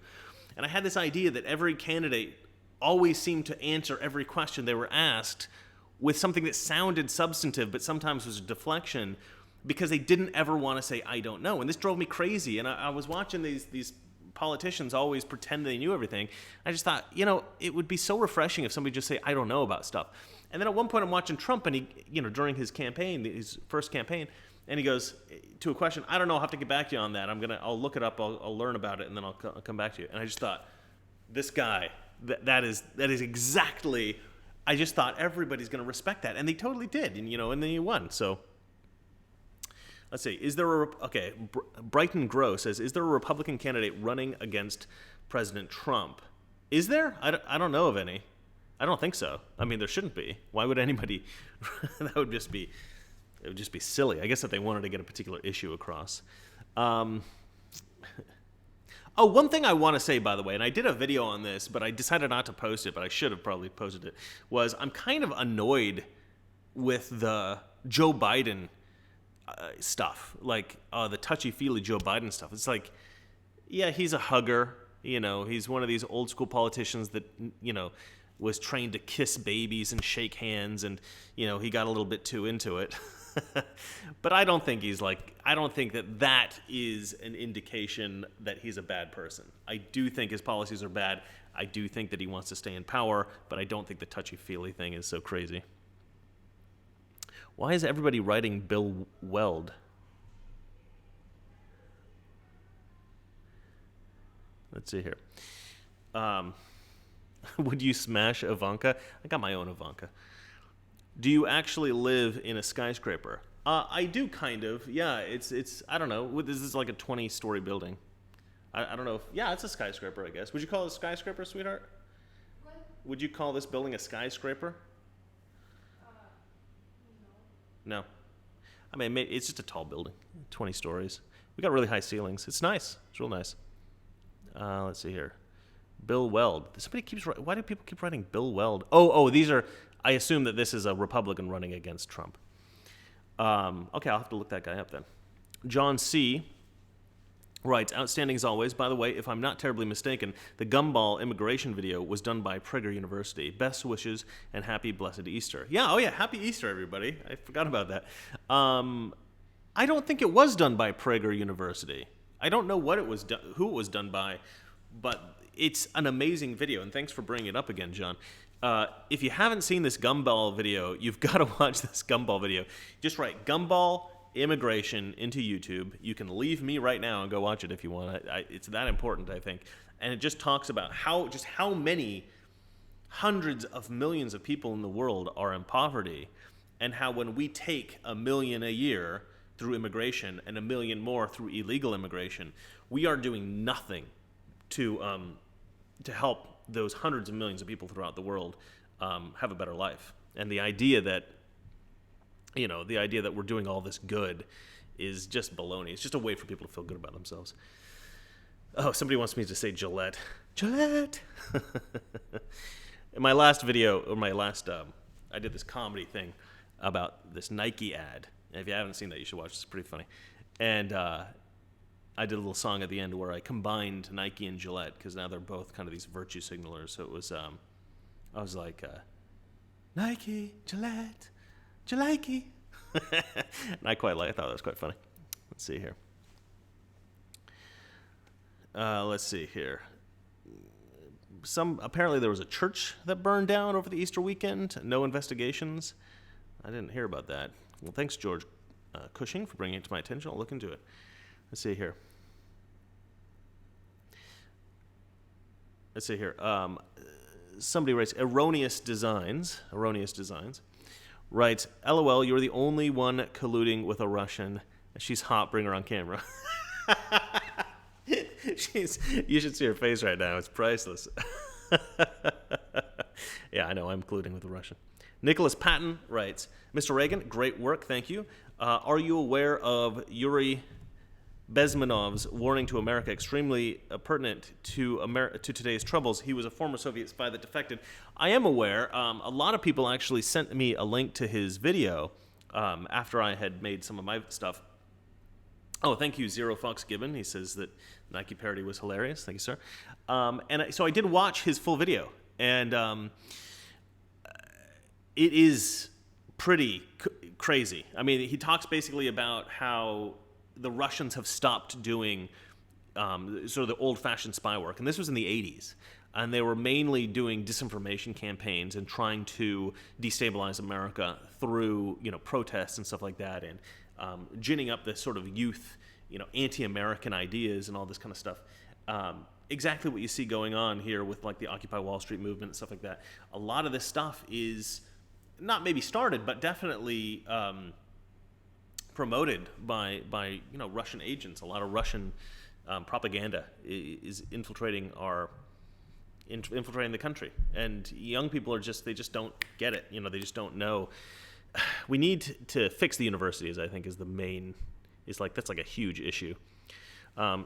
And I had this idea that every candidate always seemed to answer every question they were asked with something that sounded substantive, but sometimes was a deflection, because they didn't ever want to say, I don't know. And this drove me crazy. And I was watching these politicians always pretend they knew everything. I just thought, it would be so refreshing if somebody just say, I don't know about stuff. And then at one point I'm watching Trump, and he, during his campaign, his first campaign, and he goes to a question, I don't know, I'll have to get back to you on that. I'll look it up, I'll learn about it, and then I'll come back to you. And I just thought, this guy, that is exactly, I just thought everybody's going to respect that. And they totally did, and then he won. So let's see, Brighton Grow says, is there a Republican candidate running against President Trump? Is there? I don't know of any. I don't think so. I mean, there shouldn't be. Why would anybody? It would just be silly. I guess if they wanted to get a particular issue across. One thing I want to say, by the way, and I did a video on this, but I decided not to post it, but I should have probably posted it, was I'm kind of annoyed with the Joe Biden stuff, like the touchy-feely Joe Biden stuff. It's like, yeah, he's a hugger. He's one of these old school politicians that, was trained to kiss babies and shake hands, and, he got a little bit too into it. But I don't think that is an indication that he's a bad person. I do think his policies are bad. I do think that he wants to stay in power, but I don't think the touchy-feely thing is so crazy. Why is everybody writing Bill Weld? Let's see here. Would you smash Ivanka? I got my own Ivanka. Do you actually live in a skyscraper? I do, kind of. Yeah, it's I don't know. This is like a 20-story building. I don't know. It's a skyscraper, I guess. Would you call it a skyscraper, sweetheart? What? Would you call this building a skyscraper? No. I mean, it's just a tall building, 20 stories. We got really high ceilings. It's nice. It's real nice. Let's see here. Bill Weld. Why do people keep writing Bill Weld? These are, I assume that this is a Republican running against Trump. Okay, I'll have to look that guy up then. John C. writes, outstanding as always. By the way, if I'm not terribly mistaken, the gumball immigration video was done by Prager University. Best wishes and happy blessed Easter. Yeah, happy Easter, everybody. I forgot about that. I don't think it was done by Prager University. I don't know who it was done by, but it's an amazing video, and thanks for bringing it up again, John. If you haven't seen this gumball video, you've got to watch this gumball video. Just write gumball immigration into YouTube. You can leave me right now and go watch it if you want. It's that important, I think. And it just talks about how many hundreds of millions of people in the world are in poverty, and how when we take 1 million a year through immigration and 1 million more through illegal immigration, we are doing nothing to help those hundreds of millions of people throughout the world have a better life. And the idea that we're doing all this good is just baloney. It's just a way for people to feel good about themselves. Oh, somebody wants me to say Gillette. Gillette! In my last video, I did this comedy thing about this Nike ad. And if you haven't seen that, you should watch it. It's pretty funny. And I did a little song at the end where I combined Nike and Gillette because now they're both kind of these virtue signalers. So it was, I was like, Nike, Gillette, Gillette. And I thought that was quite funny. Let's see here. Apparently there was a church that burned down over the Easter weekend. No investigations. I didn't hear about that. Well, thanks, George Cushing, for bringing it to my attention. I'll look into it. Let's see here. Somebody writes, Erroneous Designs, writes, LOL, you're the only one colluding with a Russian. She's hot, bring her on camera. You should see her face right now. It's priceless. Yeah, I know, I'm colluding with a Russian. Nicholas Patton writes, Mr. Reagan, great work, thank you. Are you aware of Yuri Bezmenov's warning to America, extremely pertinent to today's troubles? He was a former Soviet spy that defected. I am aware. A lot of people actually sent me a link to his video after I had made some of my stuff. Oh, thank you, Zero Fox Gibbon. He says that Nike parody was hilarious. Thank you, sir. So I did watch his full video, and it is pretty crazy. I mean, he talks basically about how the Russians have stopped doing sort of the old-fashioned spy work, and this was in the 80s. And they were mainly doing disinformation campaigns and trying to destabilize America through, protests and stuff like that, and ginning up this sort of youth, anti-American ideas and all this kind of stuff. Exactly what you see going on here with like the Occupy Wall Street movement and stuff like that. A lot of this stuff is not maybe started, but definitely promoted by Russian agents. A lot of Russian propaganda is infiltrating the country, and young people they just don't get it. They just don't know. We need to fix the universities, I think, that's like a huge issue.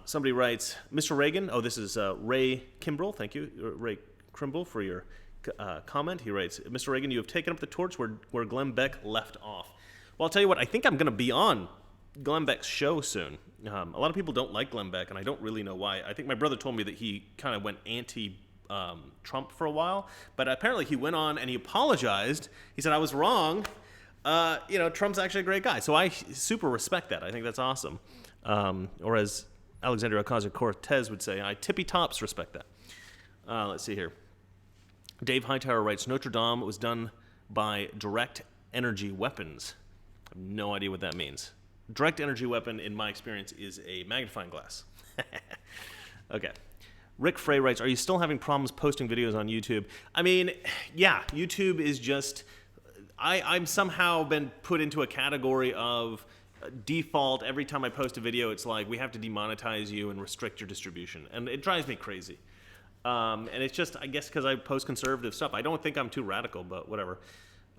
Somebody writes, Mr. Reagan, this is Ray Kimbrell, thank you, Ray Kimbrell, for your comment. He writes, Mr. Reagan, you have taken up the torch where Glenn Beck left off. Well, I'll tell you what, I think I'm going to be on Glenn Beck's show soon. A lot of people don't like Glenn Beck, and I don't really know why. I think my brother told me that he kind of went anti-Trump for a while, but apparently he went on and he apologized. He said, I was wrong. Trump's actually a great guy. So I super respect that. I think that's awesome. Or as Alexandria Ocasio-Cortez would say, I tippy-tops respect that. Let's see here. Dave Hightower writes, Notre Dame was done by direct energy weapons. I have no idea what that means. Direct energy weapon, in my experience, is a magnifying glass. Okay. Rick Frey writes, are you still having problems posting videos on YouTube? I mean, yeah, YouTube is just... I'm somehow been put into a category of default. Every time I post a video, it's like, we have to demonetize you and restrict your distribution. And it drives me crazy. And it's just, I guess, because I post conservative stuff. I don't think I'm too radical, but whatever.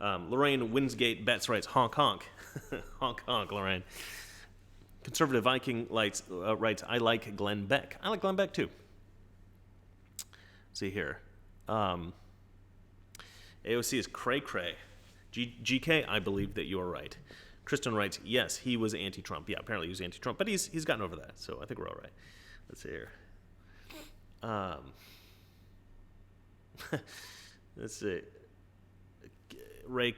Lorraine Winsgate Betts writes, honk honk. Honk honk, Lorraine. Conservative Viking writes, I like Glenn Beck. I like Glenn Beck, too. Let's see here. AOC is cray-cray. GK, I believe that you're right. Kristen writes, yes, he was anti-Trump. Yeah, apparently he was anti-Trump, but he's gotten over that, so I think we're all right. Let's see here. Let's see. Ray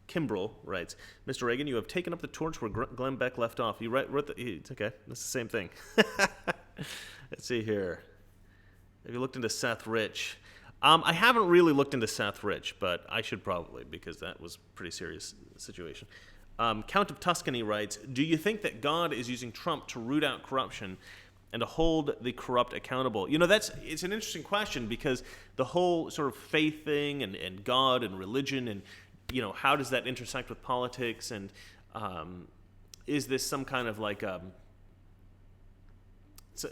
Kimbrell writes, Mr. Reagan, you have taken up the torch where Glenn Beck left off. You wrote it's okay. That's the same thing. Let's see here. Have you looked into Seth Rich? I haven't really looked into Seth Rich, but I should probably, because that was a pretty serious situation. Count of Tuscany writes, do you think that God is using Trump to root out corruption and to hold the corrupt accountable? It's an interesting question, because the whole sort of faith thing and God and religion and, how does that intersect with politics? And is this some kind of like,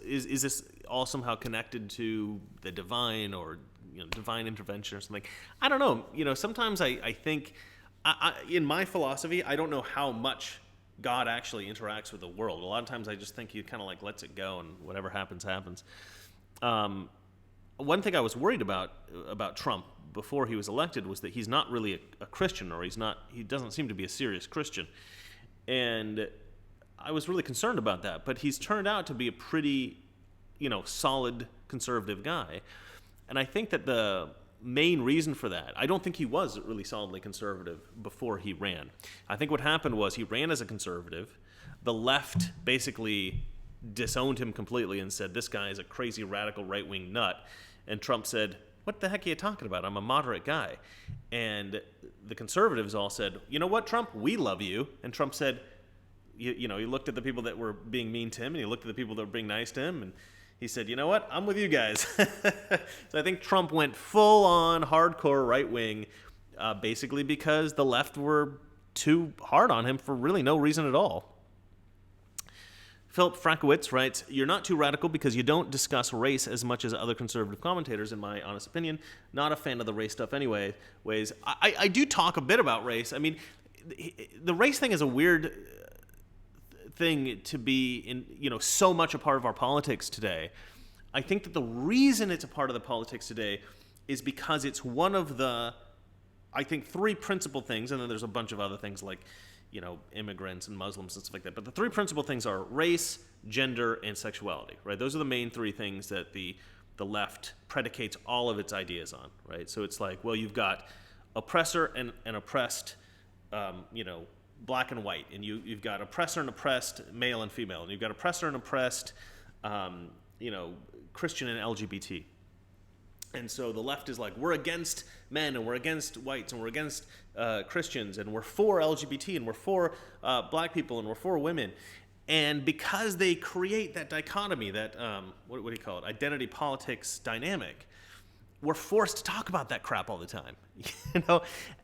is this all somehow connected to the divine or divine intervention or something? I don't know. Sometimes I think, in my philosophy, I don't know how much God actually interacts with the world. A lot of times I just think he kind of like lets it go and whatever happens, happens. One thing I was worried about Trump before he was elected was that he's not really a Christian, or he doesn't seem to be a serious Christian. And I was really concerned about that. But he's turned out to be a pretty, solid conservative guy. And I think that the main reason for that, I don't think he was really solidly conservative before he ran. I think what happened was he ran as a conservative. The left basically disowned him completely and said, this guy is a crazy radical right-wing nut. And Trump said, what the heck are you talking about? I'm a moderate guy. And the conservatives all said, you know what, Trump, we love you. And Trump said, he looked at the people that were being mean to him, and he looked at the people that were being nice to him, and he said, you know what, I'm with you guys. So I think Trump went full-on hardcore right-wing, basically because the left were too hard on him for really no reason at all. Philip Frankowitz writes, you're not too radical because you don't discuss race as much as other conservative commentators, in my honest opinion. Not a fan of the race stuff anyway. I do talk a bit about race. I mean, the race thing is a weird thing to be in, so much a part of our politics today. I think that the reason it's a part of the politics today is because it's one of the, I think, three principal things, and then there's a bunch of other things like, immigrants and Muslims and stuff like that. But the three principal things are race, gender, and sexuality, right? Those are the main three things that the left predicates all of its ideas on, right? So it's like, well, you've got oppressor and oppressed, black and white, and you've got oppressor and oppressed male and female, and you've got oppressor and oppressed, Christian and LGBT. And so the left is like, we're against men, and we're against whites, and we're against Christians, and we're for LGBT, and we're for black people, and we're for women. And because they create that dichotomy, that, what do you call it, identity politics dynamic, we're forced to talk about that crap all the time.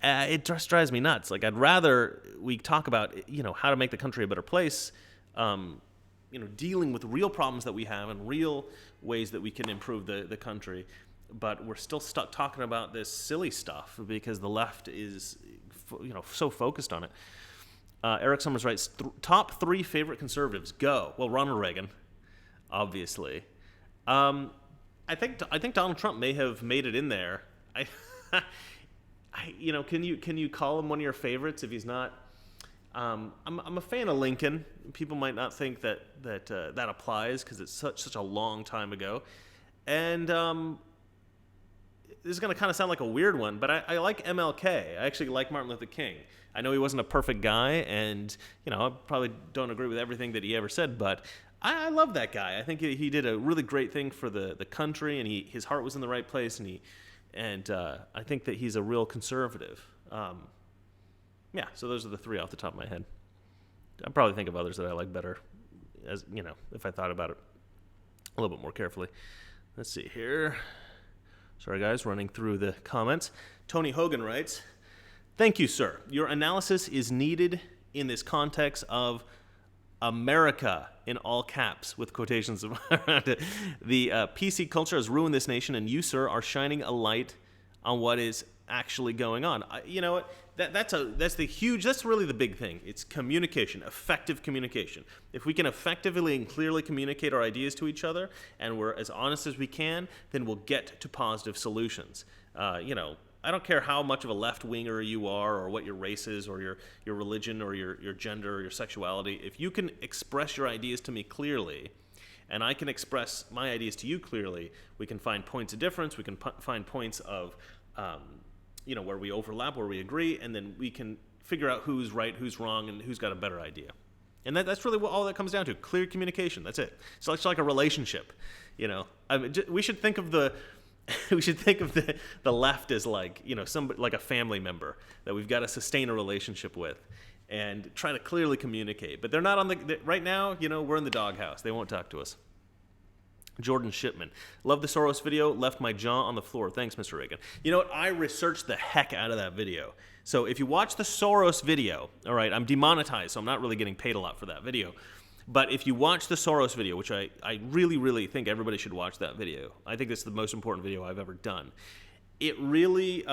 It just drives me nuts. Like, I'd rather we talk about, how to make the country a better place, dealing with real problems that we have and real ways that we can improve the country. But we're still stuck talking about this silly stuff because the left is, so focused on it. Eric Summers writes, top three favorite conservatives. Go. Well, Ronald Reagan, obviously. I think Donald Trump may have made it in there. Can you call him one of your favorites if he's not? I'm a fan of Lincoln. People might not think that applies because it's such a long time ago, and this is going to kind of sound like a weird one, but I like MLK. I actually like Martin Luther King. I know he wasn't a perfect guy, and I probably don't agree with everything that he ever said, but I love that guy. I think he did a really great thing for the country, and his heart was in the right place, and I think that he's a real conservative. So those are the three off the top of my head. I'd probably think of others that I like better, as if I thought about it a little bit more carefully. Let's see here. Sorry, guys, running through the comments. Tony Hogan writes, thank you, sir. Your analysis is needed in this context of America, in all caps, with quotations around it. The PC culture has ruined this nation, and you, sir, are shining a light on what is actually going on. You know what? That's really the big thing. It's communication, effective communication. If we can effectively and clearly communicate our ideas to each other, and we're as honest as we can, then we'll get to positive solutions. I don't care how much of a left-winger you are, or what your race is, or your religion, or your gender, or your sexuality. If you can express your ideas to me clearly, and I can express my ideas to you clearly, we can find points of difference. We can find points of where we overlap, where we agree, and then we can figure out who's right, who's wrong, and who's got a better idea. And that's really all that comes down to: clear communication. That's it. It's like a relationship. We should think of the left as like somebody, like a family member that we've got to sustain a relationship with, and try to clearly communicate. But they're not right now. We're in the doghouse. They won't talk to us. Jordan Shipman. Love the Soros video. Left my jaw on the floor. Thanks, Mr. Reagan. You know what? I researched the heck out of that video. So if you watch the Soros video, all right, I'm demonetized, so I'm not really getting paid a lot for that video. But if you watch the Soros video, which I really, really think everybody should watch that video. I think it's the most important video I've ever done. It really,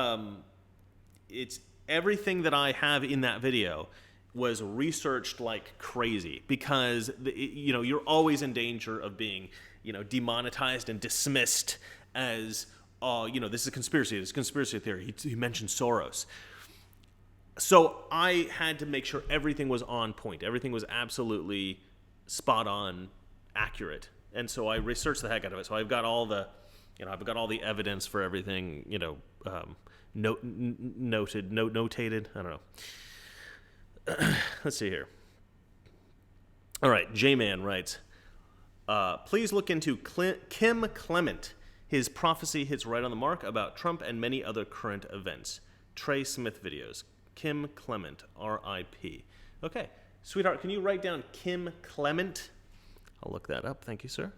it's everything that I have in that video was researched like crazy, because you're always in danger of being demonetized and dismissed as this is a conspiracy. This is a conspiracy theory. He mentioned Soros. So I had to make sure everything was on point. Everything was absolutely spot on, accurate. And so I researched the heck out of it. So I've got all the, I've got all the evidence for everything, notated. I don't know. Let's see here. All right, J-Man writes, please look into Kim Clement. His prophecy hits right on the mark about Trump and many other current events. Trey Smith videos. Kim Clement, R.I.P. Okay, sweetheart, can you write down Kim Clement? I'll look that up. Thank you, sir.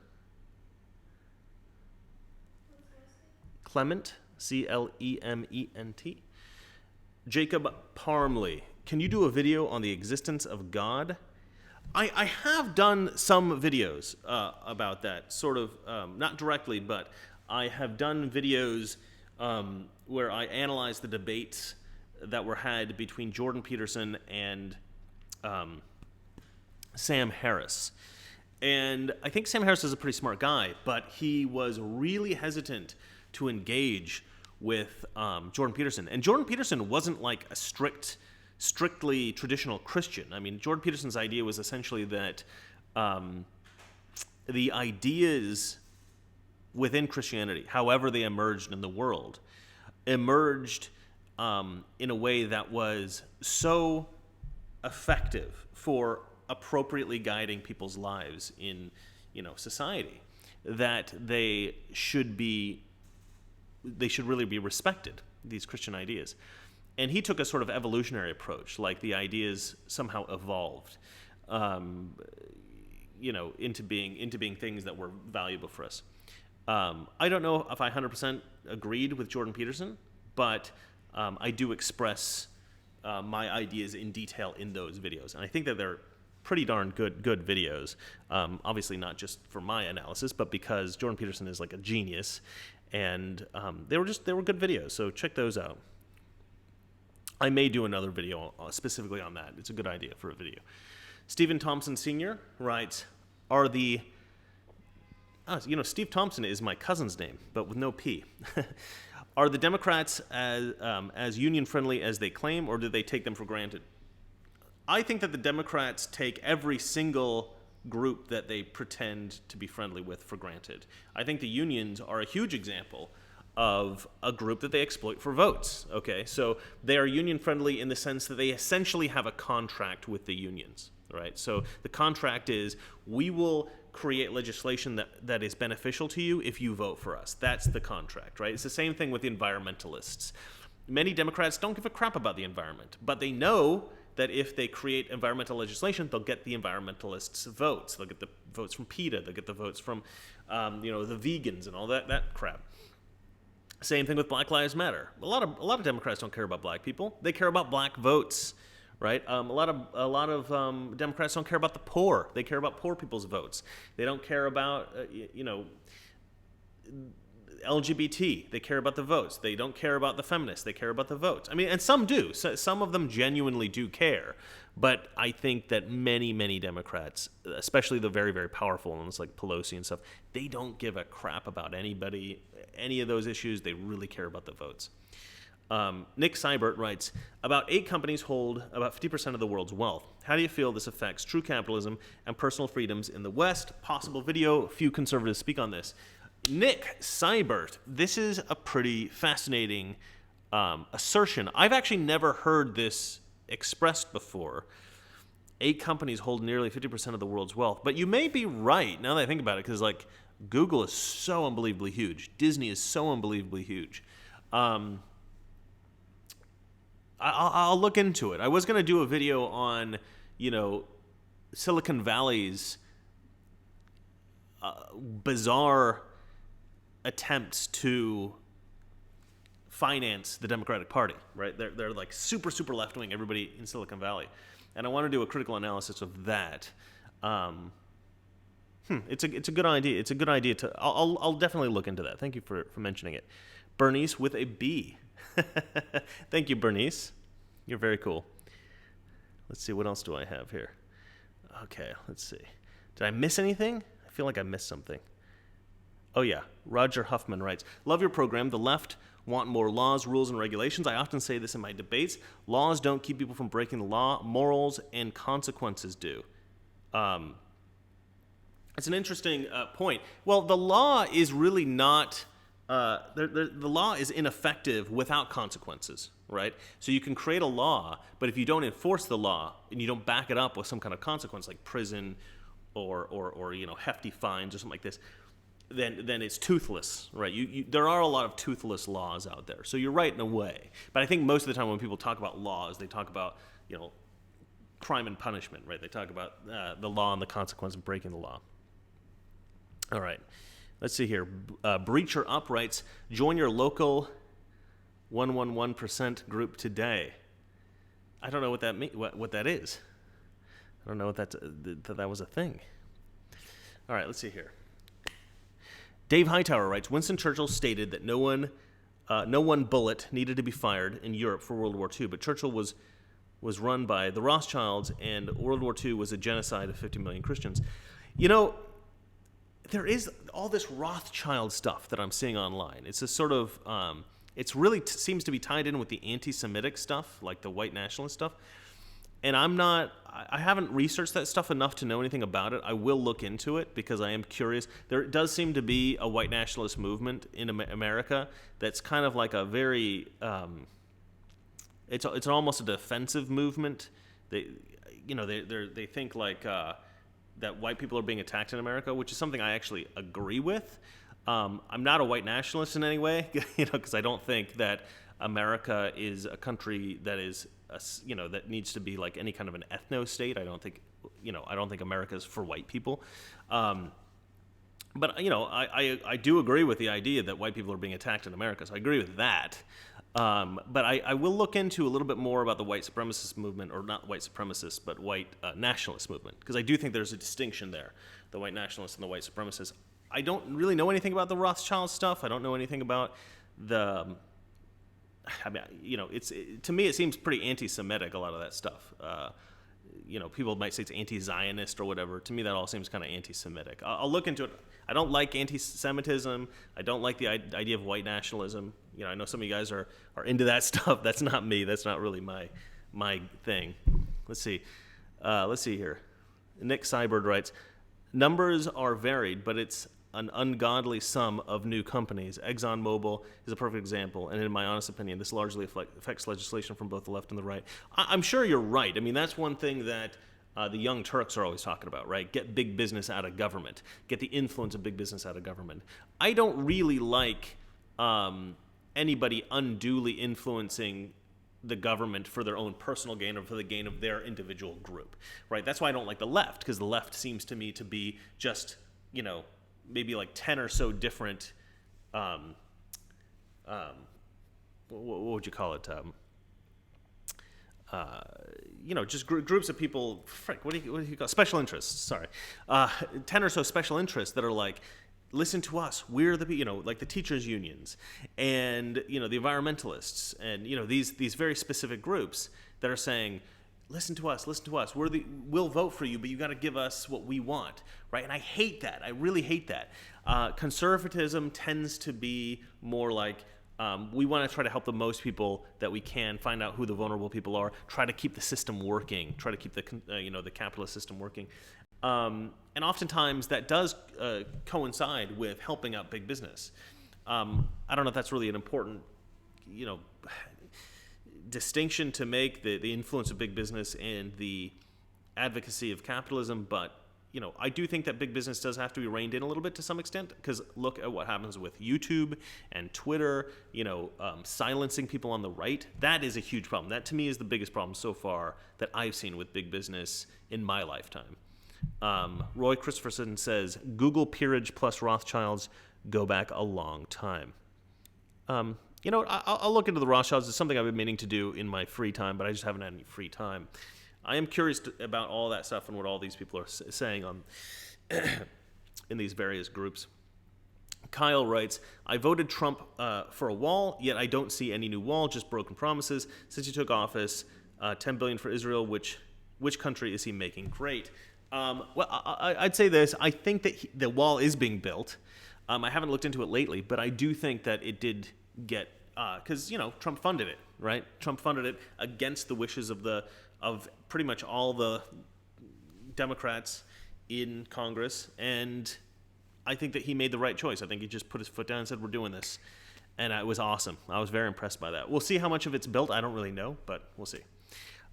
Clement, C-L-E-M-E-N-T. Jacob Parmley. Can you do a video on the existence of God? I have done some videos about that, sort of, not directly, but I have done videos where I analyze the debates that were had between Jordan Peterson and Sam Harris. And I think Sam Harris is a pretty smart guy, but he was really hesitant to engage with Jordan Peterson. And Jordan Peterson wasn't like a strictly traditional Christian. I mean, Jordan Peterson's idea was essentially that the ideas within Christianity, however they emerged in the world, emerged in a way that was so effective for appropriately guiding people's lives in, society, that they should really be respected, these Christian ideas. And he took a sort of evolutionary approach, like the ideas somehow evolved, into being things that were valuable for us. I don't know if I 100% agreed with Jordan Peterson, but I do express my ideas in detail in those videos, and I think that they're pretty darn good videos. Obviously, not just for my analysis, but because Jordan Peterson is like a genius, and they were good videos. So check those out. I may do another video specifically on that. It's a good idea for a video. Stephen Thompson Sr. writes, Steve Thompson is my cousin's name, but with no P. Are the Democrats as union-friendly as they claim, or do they take them for granted? I think that the Democrats take every single group that they pretend to be friendly with for granted. I think the unions are a huge example of a group that they exploit for votes, okay? So they are union-friendly in the sense that they essentially have a contract with the unions, right? So the contract is, we will create legislation that is beneficial to you if you vote for us. That's the contract, right? It's the same thing with the environmentalists. Many Democrats don't give a crap about the environment, but they know that if they create environmental legislation, they'll get the environmentalists' votes. They'll get the votes from PETA. They'll get the votes from, the vegans and all that crap. Same thing with Black Lives Matter. A lot of Democrats don't care about black people. They care about black votes, right? A lot of Democrats don't care about the poor. They care about poor people's votes. They don't care about LGBT. They care about the votes. They don't care about the feminists. They care about the votes. I mean, and some do. So some of them genuinely do care. But I think that many Democrats, especially the very, very powerful ones like Pelosi and stuff, they don't give a crap about anybody, any of those issues. They really care about the votes. Nick Seibert writes, about 8 companies hold about 50% of the world's wealth. How do you feel this affects true capitalism and personal freedoms in the West? Possible video. Few conservatives speak on this. Nick Seibert, this is a pretty fascinating assertion. I've actually never heard this expressed before. 8 companies hold nearly 50% of the world's wealth. But you may be right, now that I think about it, because like Google is so unbelievably huge. Disney is so unbelievably huge. I'll look into it. I was going to do a video on, Silicon Valley's bizarre attempts to finance the Democratic Party, right? They're like super left-wing, everybody in Silicon Valley. And I want to do a critical analysis of that. It's a good idea. It's a good idea to. I'll definitely look into that. Thank you for mentioning it. Bernice with a B. Thank you, Bernice. You're very cool. Let's see, what else do I have here? Okay, let's see. Did I miss anything? I feel like I missed something. Oh yeah, Roger Huffman writes, love your program. The left want more laws, rules, and regulations. I often say this in my debates. Laws don't keep people from breaking the law. Morals and consequences do. It's an interesting point. Well, the law is really not... the law is ineffective without consequences, right? So you can create a law, but if you don't enforce the law and you don't back it up with some kind of consequence like prison or hefty fines or something like this, then it's toothless, right? There are a lot of toothless laws out there. So you're right in a way. But I think most of the time when people talk about laws, they talk about, crime and punishment, right? They talk about the law and the consequence of breaking the law. All right. Let's see here. Breacher Up writes, join your local 111% group today. I don't know what that what that is. I don't know that was a thing. All right, let's see here. Dave Hightower writes, Winston Churchill stated that no one bullet needed to be fired in Europe for World War II, but Churchill was run by the Rothschilds, and World War II was a genocide of 50 million Christians. There is all this Rothschild stuff that I'm seeing online. It's a sort of, it's really seems to be tied in with the anti-Semitic stuff, like the white nationalist stuff. And I haven't researched that stuff enough to know anything about it. I will look into it because I am curious. There does seem to be a white nationalist movement in America that's kind of like a very, it's almost a defensive movement. They think like, that white people are being attacked in America, which is something I actually agree with. I'm not a white nationalist in any way, because I don't think that America is a country that is, that needs to be like any kind of an ethno state. I don't think America is for white people. But I do agree with the idea that white people are being attacked in America, so I agree with that. But I will look into a little bit more about the white supremacist movement, or not white supremacists, but white nationalist movement, because I do think there's a distinction there, the white nationalists and the white supremacists. I don't really know anything about the Rothschild stuff. I don't know anything about to me it seems pretty anti-Semitic, a lot of that stuff. People might say it's anti-Zionist or whatever. To me, that all seems kind of anti-Semitic. I'll look into it. I don't like anti-Semitism. I don't like the idea of white nationalism. I know some of you guys are into that stuff. That's not me. That's not really my thing. Let's see. Let's see here. Nick Seibert writes, numbers are varied, but it's an ungodly sum of new companies. ExxonMobil is a perfect example, and in my honest opinion, this largely affects legislation from both the left and the right. I'm sure you're right. I mean, that's one thing that the Young Turks are always talking about, right? Get big business out of government. Get the influence of big business out of government. I don't really like anybody unduly influencing the government for their own personal gain or for the gain of their individual group, right? That's why I don't like the left, because the left seems to me to be just, maybe like 10 or so different, what would you call it? Just groups of people, what do you call it? Special interests, sorry. 10 or so special interests that are like, listen to us, we're the, like the teachers unions and, the environmentalists and, these very specific groups that are saying, listen to us, we'll vote for you, but you got to give us what we want, right? And I hate that. I really hate that. Conservatism tends to be more like, we want to try to help the most people that we can, find out who the vulnerable people are, try to keep the system working, try to keep the the capitalist system working. And oftentimes that does coincide with helping out big business. I don't know if that's really an important, distinction to make, the influence of big business and the advocacy of capitalism, but I do think that big business does have to be reined in a little bit to some extent, because look at what happens with YouTube and Twitter, silencing people on the right. That is a huge problem. That to me is the biggest problem so far that I've seen with big business in my lifetime. Roy Christopherson says, Google peerage plus Rothschilds go back a long time. I'll look into the Rothschilds. It's something I've been meaning to do in my free time, but I just haven't had any free time. I am curious about all that stuff and what all these people are saying on in these various groups. Kyle writes, I voted Trump for a wall, yet I don't see any new wall, just broken promises. Since he took office, $10 billion for Israel, which country is he making great? I'd say this. I think that the wall is being built. I haven't looked into it lately, but I do think that it did get because Trump funded it, right? Trump funded it against the wishes of pretty much all the Democrats in Congress, and I think that he made the right choice. I think he just put his foot down and said, we're doing this. And it was awesome. I was very impressed by that. We'll see how much of it's built. I don't really know, but we'll see.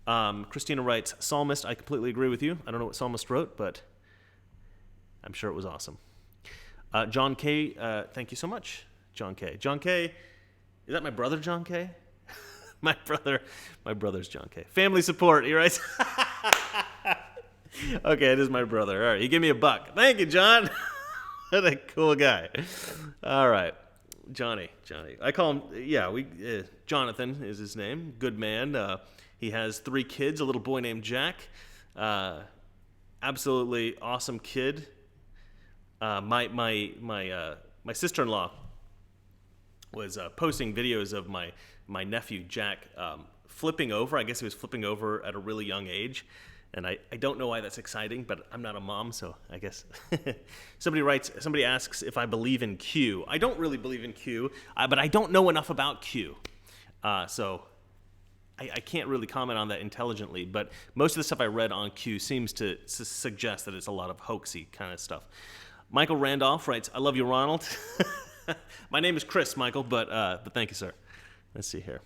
Christina writes, Psalmist, I completely agree with you. I don't know what Psalmist wrote, but I'm sure it was awesome. John K., thank you so much, John K. John K., is that my brother, John K.? my brother's John K. Family support, he writes. Okay, it is my brother. All right, he gave me $1. Thank you, John. What a cool guy. All right, Johnny. I call him, Jonathan is his name. Good man. He has 3 kids, a little boy named Jack. Absolutely awesome kid. My sister-in-law was posting videos of my nephew Jack flipping over. I guess he was flipping over at a really young age, and I don't know why that's exciting, but I'm not a mom, so I guess. Somebody asks if I believe in Q. I don't really believe in Q, but I don't know enough about Q, so I can't really comment on that intelligently. But most of the stuff I read on Q seems to suggest that it's a lot of hoaxy kind of stuff. Michael Randolph writes, I love you, Ronald. My name is Chris, Michael, but thank you, sir. Let's see here.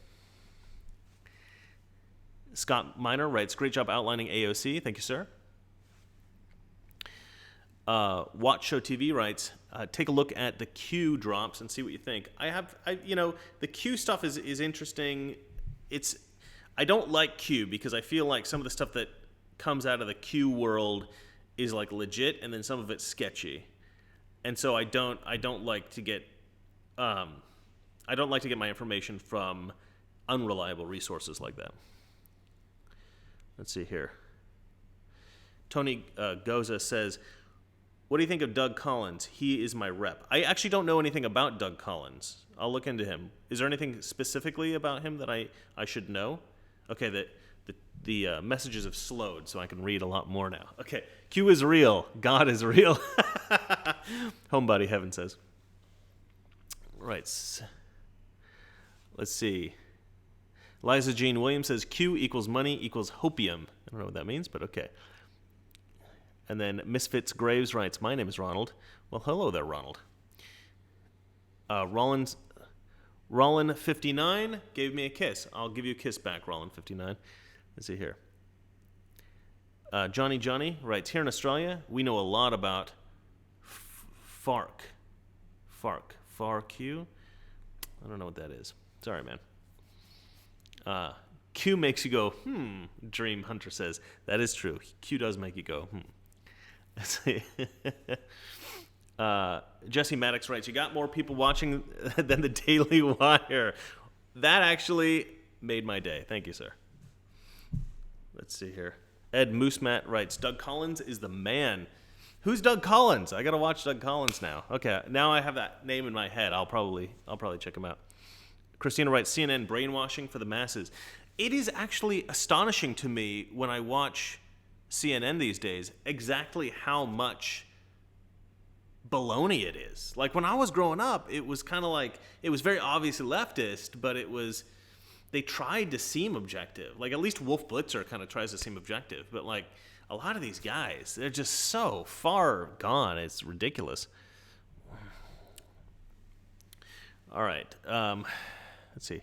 Scott Miner writes, great job outlining AOC. Thank you, sir. Watch Show TV writes, take a look at the Q drops and see what you think. The Q stuff is interesting. I don't like Q because I feel like some of the stuff that comes out of the Q world is like legit, and then some of it's sketchy. And so I don't like to get my information from unreliable resources like that. Let's see here. Tony Goza says, what do you think of Doug Collins? He is my rep. I actually don't know anything about Doug Collins. I'll look into him. Is there anything specifically about him that I should know? Okay, the messages have slowed, so I can read a lot more now. Okay, Q is real. God is real. Homebody Heaven says. Right. Let's see. Liza Jean Williams says Q equals money equals hopium. I don't know what that means, but okay. And then Misfits Graves writes, my name is Ronald. Well, hello there, Ronald. Rollin59 gave me a kiss. I'll give you a kiss back, Rollin59. Let's see here. Johnny writes, here in Australia, we know a lot about FARQ. FARQ? I don't know what that is. Sorry, man. Q makes you go, Dream Hunter says. That is true. Q does make you go, Let's see. Jesse Maddox writes, you got more people watching than the Daily Wire. That actually made my day. Thank you, sir. Let's see here. Ed Moosemat writes, Doug Collins is the man. Who's Doug Collins? I got to watch Doug Collins now. Okay, now I have that name in my head. I'll probably check him out. Christina writes, CNN brainwashing for the masses. It is actually astonishing to me when I watch CNN these days exactly how much baloney it is. Like when I was growing up, it was kind of like, it was very obviously leftist, but they tried to seem objective. Like at least Wolf Blitzer kind of tries to seem objective, but like a lot of these guys, they're just so far gone. It's ridiculous. All right. Let's see.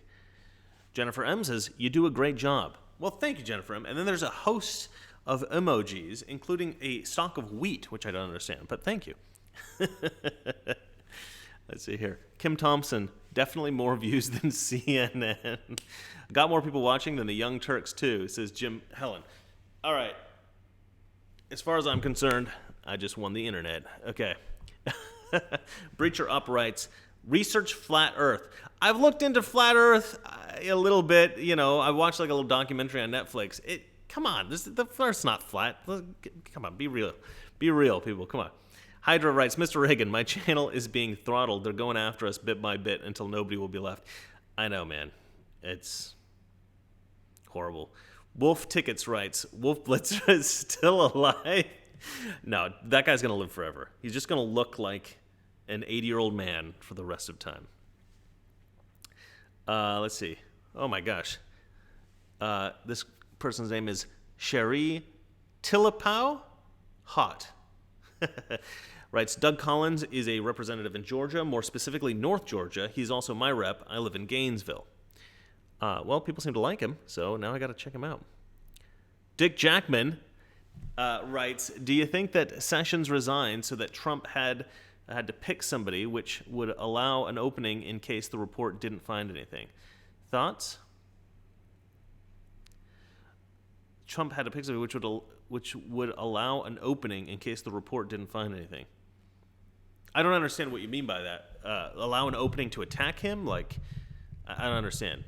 Jennifer M says, you do a great job. Well, thank you, Jennifer M. And then there's a host of emojis, including a stalk of wheat, which I don't understand, but thank you. Let's see here. Kim Thompson, definitely more views than CNN. Got more people watching than the Young Turks, too, says Jim Helen. All right. As far as I'm concerned, I just won the internet. Okay. Breacher Up writes, research flat Earth. I've looked into flat Earth a little bit. I watched like a little documentary on Netflix. Come on, the Earth's not flat. Come on, be real. Be real, people. Come on. Hydra writes, Mr. Reagan, my channel is being throttled. They're going after us bit by bit until nobody will be left. I know, man. It's horrible. Wolf Tickets writes, Wolf Blitzer is still alive. No, that guy's going to live forever. He's just going to look like an 80-year-old man for the rest of time. Let's see. Oh my gosh. This person's name is Sherry Tillapau. Hot. Writes, Doug Collins is a representative in Georgia, more specifically North Georgia. He's also my rep. I live in Gainesville. Well, people seem to like him, so now I got to check him out. Dick Jackman writes, do you think that Sessions resigned so that Trump had to pick somebody which would allow an opening in case the report didn't find anything? Thoughts? Trump had to pick somebody which would allow an opening in case the report didn't find anything. I don't understand what you mean by that. Allow an opening to attack him? Like, I don't understand.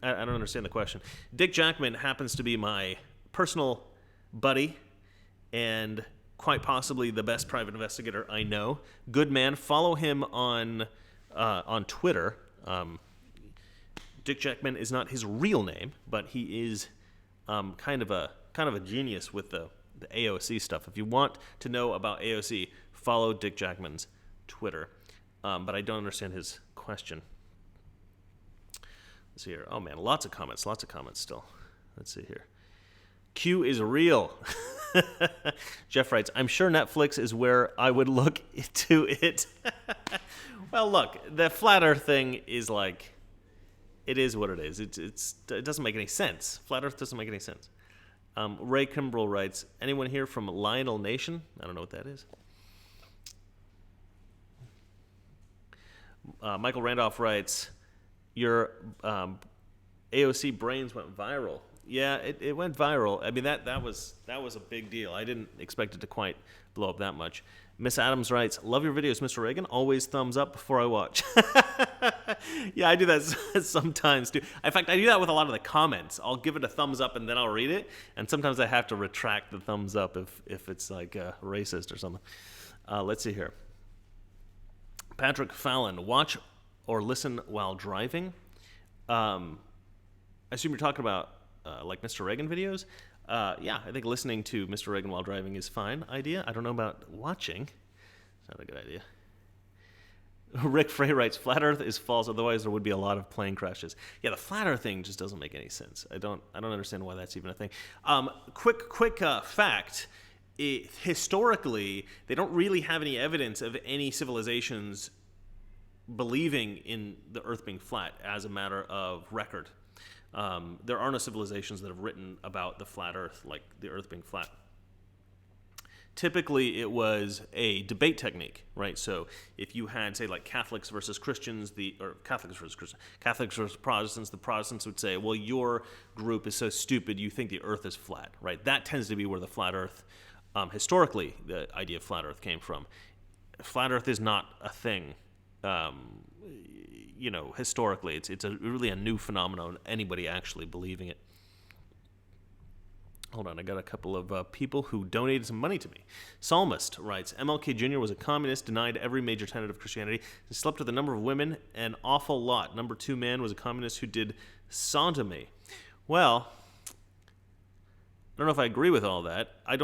I don't understand the question. Dick Jackman happens to be my personal buddy and quite possibly the best private investigator I know. Good man. Follow him on Twitter. Dick Jackman is not his real name, but he is kind of a genius with the AOC stuff. If you want to know about AOC, follow Dick Jackman's Twitter. But I don't understand his question. Let's see here. Oh man, lots of comments still. Let's see here. Q is real. Jeff writes, I'm sure Netflix is where I would look to it. Well, look, the flat earth thing is like, it is what it is. It doesn't make any sense. Flat earth doesn't make any sense. Ray Kimbrell writes, anyone here from Lionel Nation? I don't know what that is. Michael Randolph writes, your AOC brains went viral. Yeah, it went viral. I mean, that was a big deal. I didn't expect it to quite blow up that much. Miss Adams writes, love your videos, Mr. Reagan. Always thumbs up before I watch. Yeah, I do that sometimes too. In fact, I do that with a lot of the comments. I'll give it a thumbs up and then I'll read it. And sometimes I have to retract the thumbs up if it's like racist or something. Let's see here. Patrick Fallon, watch or listen while driving. I assume you're talking about like Mr. Reagan videos. Yeah, I think listening to Mr. Reagan while driving is fine idea. I don't know about watching. It's not a good idea. Rick Frey writes, flat earth is false, otherwise there would be a lot of plane crashes. Yeah, the flat earth thing just doesn't make any sense. I don't understand why that's even a thing. Quick fact. Historically, they don't really have any evidence of any civilizations believing in the earth being flat as a matter of record. There are no civilizations that have written about the flat earth, like the earth being flat. Typically, it was a debate technique, right? So if you had, say, like Catholics versus Christians, Catholics versus Protestants, the Protestants would say, well, your group is so stupid, you think the earth is flat, right? That tends to be where the flat earth, historically, the idea of flat earth came from. Flat earth is not a thing. Historically, it's really a new phenomenon, anybody actually believing it. Hold on, I got a couple of people who donated some money to me. Psalmist writes, MLK Jr. was a communist, denied every major tenet of Christianity, and slept with a number of women, an awful lot. Number 2 man was a communist who did sodomy. Well, I don't know if I agree with all that. I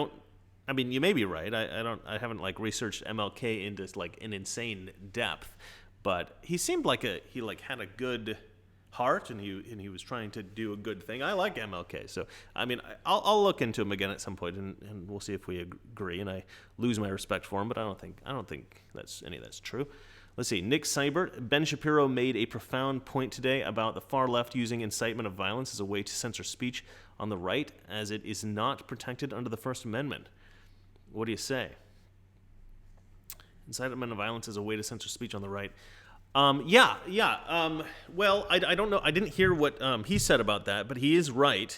mean, you may be right. I haven't like researched MLK into like an insane depth, but he seemed like he had a good heart and he was trying to do a good thing. I like MLK, so I mean, I'll look into him again at some point and we'll see if we agree. And I lose my respect for him, but I don't think that's any of that's true. Let's see. Nick Seibert, Ben Shapiro made a profound point today about the far left using incitement of violence as a way to censor speech on the right, as it is not protected under the First Amendment. What do you say? Incitement of violence as a way to censor speech on the right. Yeah. Well, I don't know. I didn't hear what he said about that, but he is right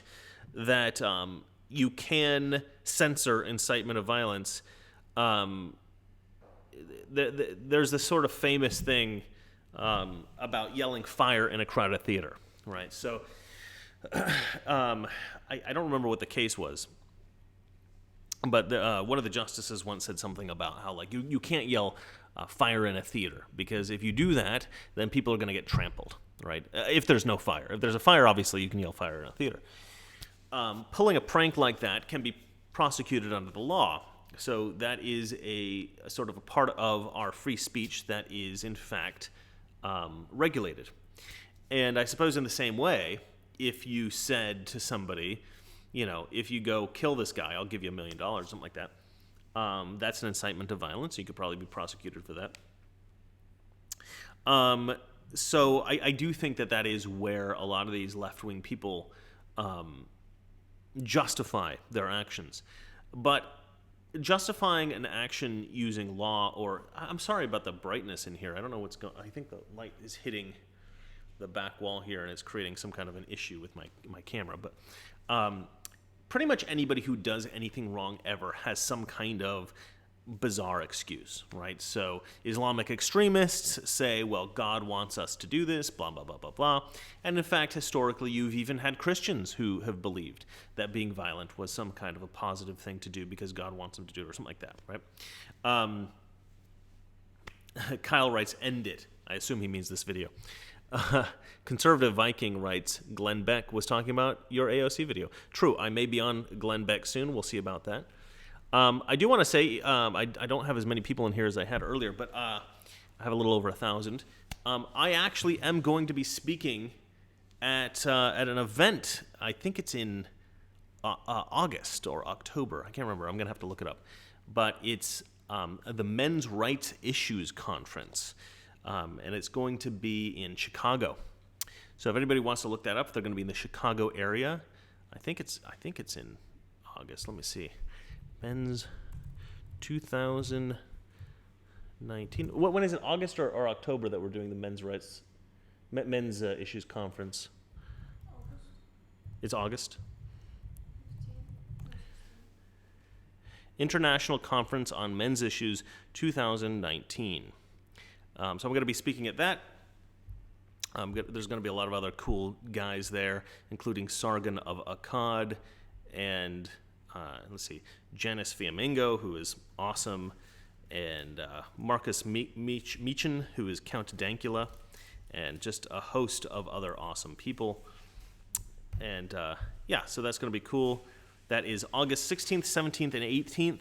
that you can censor incitement of violence. There's this sort of famous thing about yelling fire in a crowded theater, right? So I don't remember what the case was. But one of the justices once said something about how like you can't yell fire in a theater, because if you do that, then people are going to get trampled, right? If there's no fire. If there's a fire, obviously you can yell fire in a theater. Pulling a prank like that can be prosecuted under the law. So that is a sort of a part of our free speech that is in fact regulated. And I suppose in the same way, if you said to somebody, you know, if you go kill this guy, I'll give you $1 million, something like that. That's an incitement to violence. You could probably be prosecuted for that. So I do think that is where a lot of these left-wing people justify their actions. But justifying an action using law, or I'm sorry about the brightness in here. I don't know what's going. I think the light is hitting the back wall here, and it's creating some kind of an issue with my camera. But pretty much anybody who does anything wrong ever has some kind of bizarre excuse, right? So Islamic extremists say, well, God wants us to do this, blah, blah, blah, blah, blah. And in fact, historically, you've even had Christians who have believed that being violent was some kind of a positive thing to do because God wants them to do it, or something like that, right? Kyle writes, end it. I assume he means this video. Conservative Viking writes, Glenn Beck was talking about your AOC video. True, I may be on Glenn Beck soon. We'll see about that. I do want to say, I don't have as many people in here as I had earlier, but I have a little over 1,000. I actually am going to be speaking at an event. I think it's in August or October. I can't remember. I'm going to have to look it up. But it's the Men's Rights Issues Conference, and it's going to be in Chicago. So if anybody wants to look that up, they're going to be in the Chicago area. I think it's in August. Let me see. Men's 2019. When is it? August or October that we're doing the men's issues conference? August It's August. 15. International Conference on Men's Issues 2019. So I'm going to be speaking at that. There's going to be a lot of other cool guys there, including Sargon of Akkad and let's see, Janice Fiamingo, who is awesome, and Marcus Meechin, who is Count Dankula, and just a host of other awesome people. And so that's going to be cool. That is August 16th, 17th, and 18th.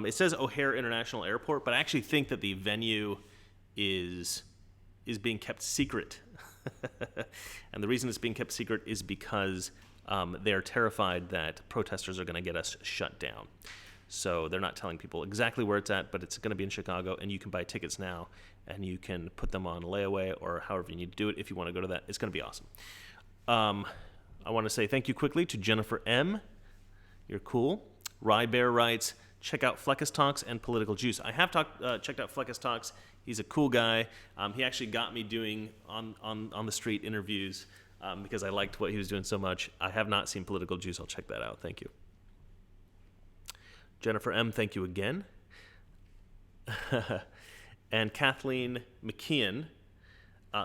It says O'Hare International Airport, but I actually think that the venue is being kept secret. And the reason it's being kept secret is because they're terrified that protesters are going to get us shut down. So they're not telling people exactly where it's at, but it's going to be in Chicago, and you can buy tickets now, and you can put them on layaway or however you need to do it if you want to go to that. It's going to be awesome. I want to say thank you quickly to Jennifer M. You're cool. Rye Bear writes, check out Fleckus Talks and Political Juice. I have checked out Fleckus Talks. He's a cool guy. He actually got me doing on the street interviews because I liked what he was doing so much. I have not seen Political Juice. I'll check that out. Thank you. Jennifer M., thank you again. And Kathleen McKeon,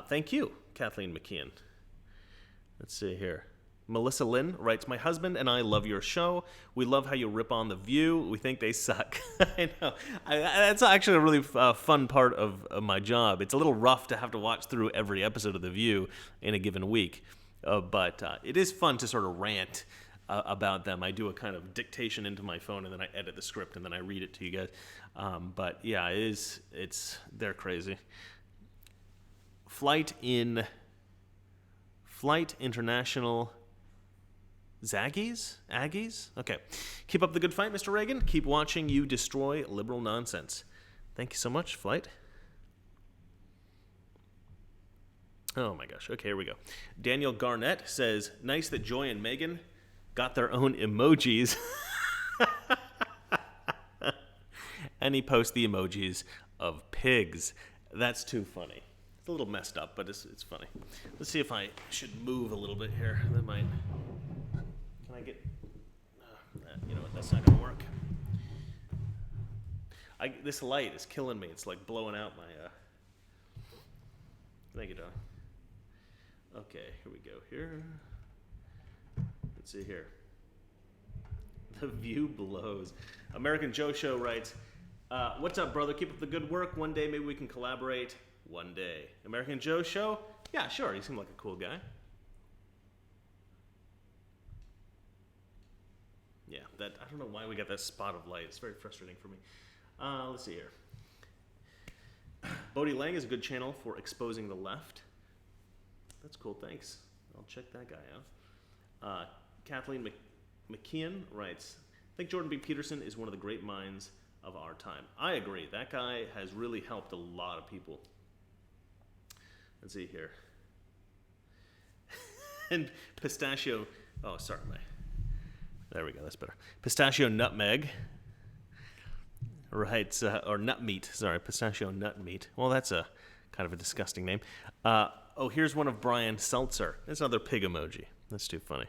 thank you, Kathleen McKeon. Let's see here. Melissa Lynn writes, my husband and I love your show. We love how you rip on The View. We think they suck. I know. That's actually a really fun part of my job. It's a little rough to have to watch through every episode of The View in a given week. But it is fun to sort of rant about them. I do a kind of dictation into my phone, and then I edit the script, and then I read it to you guys. But yeah, they're crazy. Flight International Zaggies? Aggies? Okay. Keep up the good fight, Mr. Reagan. Keep watching you destroy liberal nonsense. Thank you so much, Flight. Oh my gosh. Okay, here we go. Daniel Garnett says, nice that Joy and Megan got their own emojis. And he posts the emojis of pigs. That's too funny. It's a little messed up, but it's funny. Let's see if I should move a little bit here. That might... Can I get... you know what? That's not going to work. This light is killing me. It's like blowing out my... Thank you, darling. Okay, here we go. Here. Let's see here. The View blows. American Joe Show writes, what's up, brother? Keep up the good work. One day maybe we can collaborate. One day. American Joe Show? Yeah, sure. You seem like a cool guy. Yeah, I don't know why we got that spot of light. It's very frustrating for me. Let's see here. Bodie Lang is a good channel for exposing the left. That's cool. Thanks. I'll check that guy out. Kathleen McKeon writes, I think Jordan B. Peterson is one of the great minds of our time. I agree. That guy has really helped a lot of people. Let's see here. And Pistachio, oh, sorry, there we go, that's better. Pistachio Nutmeg writes, or Nut Meat, sorry, Pistachio Nut Meat. Well, that's a kind of a disgusting name. Here's one of Brian Seltzer. There's another pig emoji. That's too funny.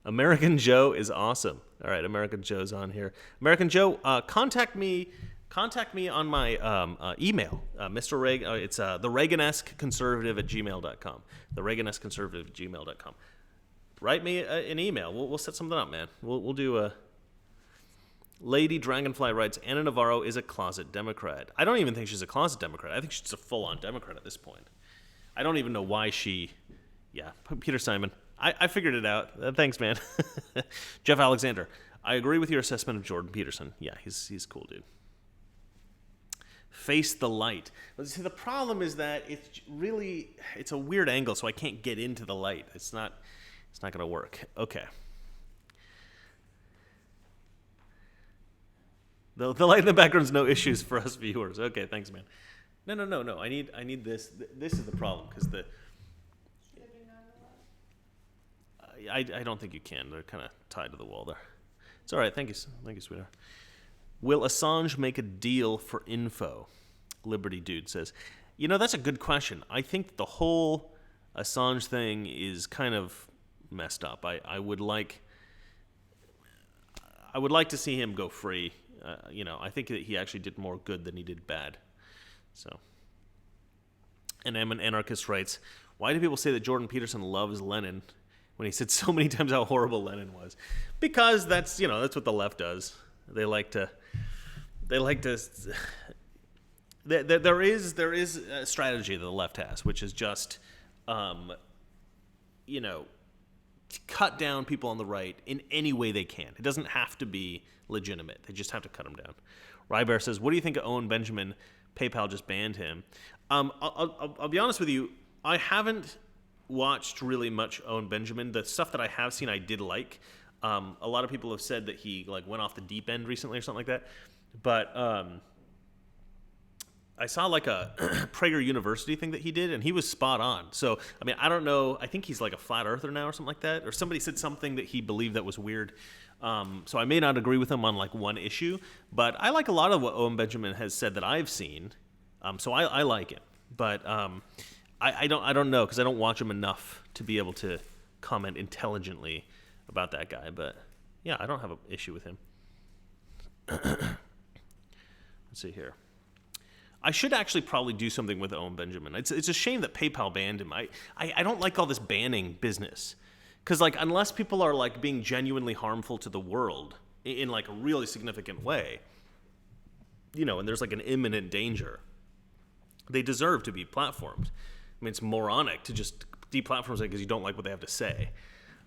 American Joe is awesome. All right, American Joe's on here. American Joe, contact me on my email, Mr. Reagan. It's the Reaganesque Conservative at gmail.com. The Reaganesque Conservative at gmail.com. Write me an email. We'll set something up, man. We'll do a. Lady Dragonfly writes, Anna Navarro is a closet Democrat. I don't even think she's a closet Democrat. I think she's a full-on Democrat at this point. I don't even know why she. Yeah, Peter Simon. I figured it out. Thanks, man. Jeff Alexander. I agree with your assessment of Jordan Peterson. Yeah, he's cool, dude. Face the light. Well, see, the problem is that it's a weird angle, so I can't get into the light. It's not going to work. Okay. The light in the background's no issues for us viewers. Okay, thanks, man. No. I need this. This is the problem because the. I don't think you can. They're kind of tied to the wall there. It's all right. Thank you, sweetheart. Will Assange make a deal for info? Liberty Dude says, that's a good question. I think the whole Assange thing is kind of messed up. I would like to see him go free. I think that he actually did more good than he did bad. So, and I'm an Anarchist writes, why do people say that Jordan Peterson loves Lenin when he said so many times how horrible Lenin was? Because that's what the left does. There is a strategy that the left has, which is just, cut down people on the right in any way they can. It doesn't have to be legitimate. They just have to cut them down. Rybear says, what do you think of Owen Benjamin? PayPal just banned him. I'll be honest with you. I haven't watched really much Owen Benjamin. The stuff that I have seen, I did like. A lot of people have said that he went off the deep end recently or something like that. But I saw a Prager University thing that he did, and he was spot on. So, I don't know. I think he's a flat earther now or something like that. Or somebody said something that he believed that was weird. So I may not agree with him on one issue, but I like a lot of what Owen Benjamin has said that I've seen. So I like it. But I don't know because I don't watch him enough to be able to comment intelligently about that guy. But yeah, I don't have an issue with him. Let's see here. I should actually probably do something with Owen Benjamin. It's a shame that PayPal banned him. I don't like all this banning business. Because, unless people are, being genuinely harmful to the world in, a really significant way, and there's, an imminent danger, they deserve to be platformed. It's moronic to just deplatform something because you don't like what they have to say.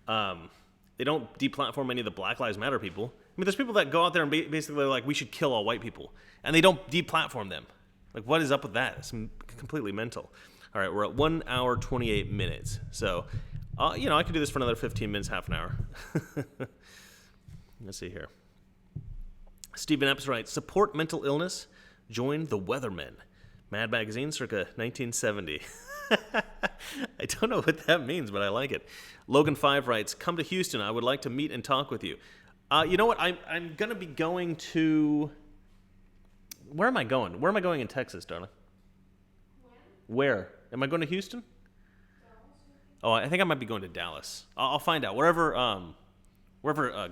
They don't deplatform any of the Black Lives Matter people. There's people that go out there and basically we should kill all white people. And they don't deplatform them. What is up with that? It's completely mental. All right, we're at 1 hour, 28 minutes. So, I could do this for another 15 minutes, half an hour. Let's see here. Stephen Epps writes, support mental illness, join the Weathermen. Mad Magazine, circa 1970. I don't know what that means, but I like it. Logan 5 writes, come to Houston. I would like to meet and talk with you. You know what? I'm going to be going to... Where am I going? Where am I going in Texas, darling? Where? Am I going to Houston? Oh, I think I might be going to Dallas. I'll find out. Wherever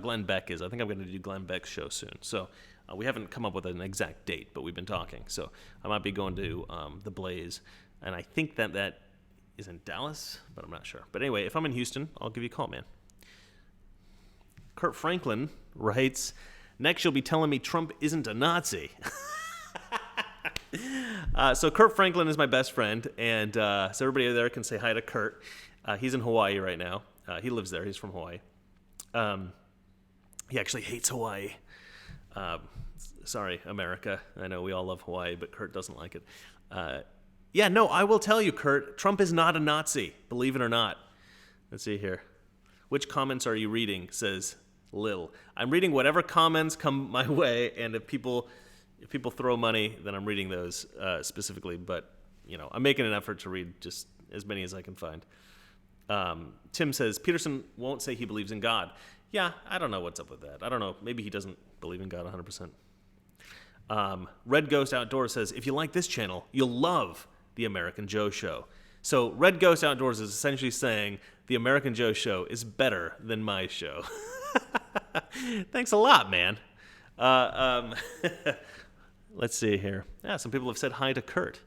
Glenn Beck is, I think I'm going to do Glenn Beck's show soon. So we haven't come up with an exact date, but we've been talking. So I might be going to The Blaze, and I think that is in Dallas, but I'm not sure. But anyway, if I'm in Houston, I'll give you a call, man. Kurt Franklin writes, next you'll be telling me Trump isn't a Nazi. So Kurt Franklin is my best friend, and so everybody there can say hi to Kurt. He's in Hawaii right now. He lives there. He's from Hawaii. He actually hates Hawaii. Sorry, America. I know we all love Hawaii, but Kurt doesn't like it. Yeah, no, I will tell you, Kurt, Trump is not a Nazi, believe it or not. Let's see here. Which comments are you reading, says Lil. I'm reading whatever comments come my way, and if people throw money, then I'm reading those specifically. But, I'm making an effort to read just as many as I can find. Tim says, Peterson won't say he believes in God. Yeah, I don't know what's up with that. I don't know. Maybe he doesn't believe in God 100%. Red Ghost Outdoors says, if you like this channel, you'll love The American Joe Show. So Red Ghost Outdoors is essentially saying The American Joe Show is better than my show. Thanks a lot, man. Let's see here. Yeah, some people have said hi to Kurt.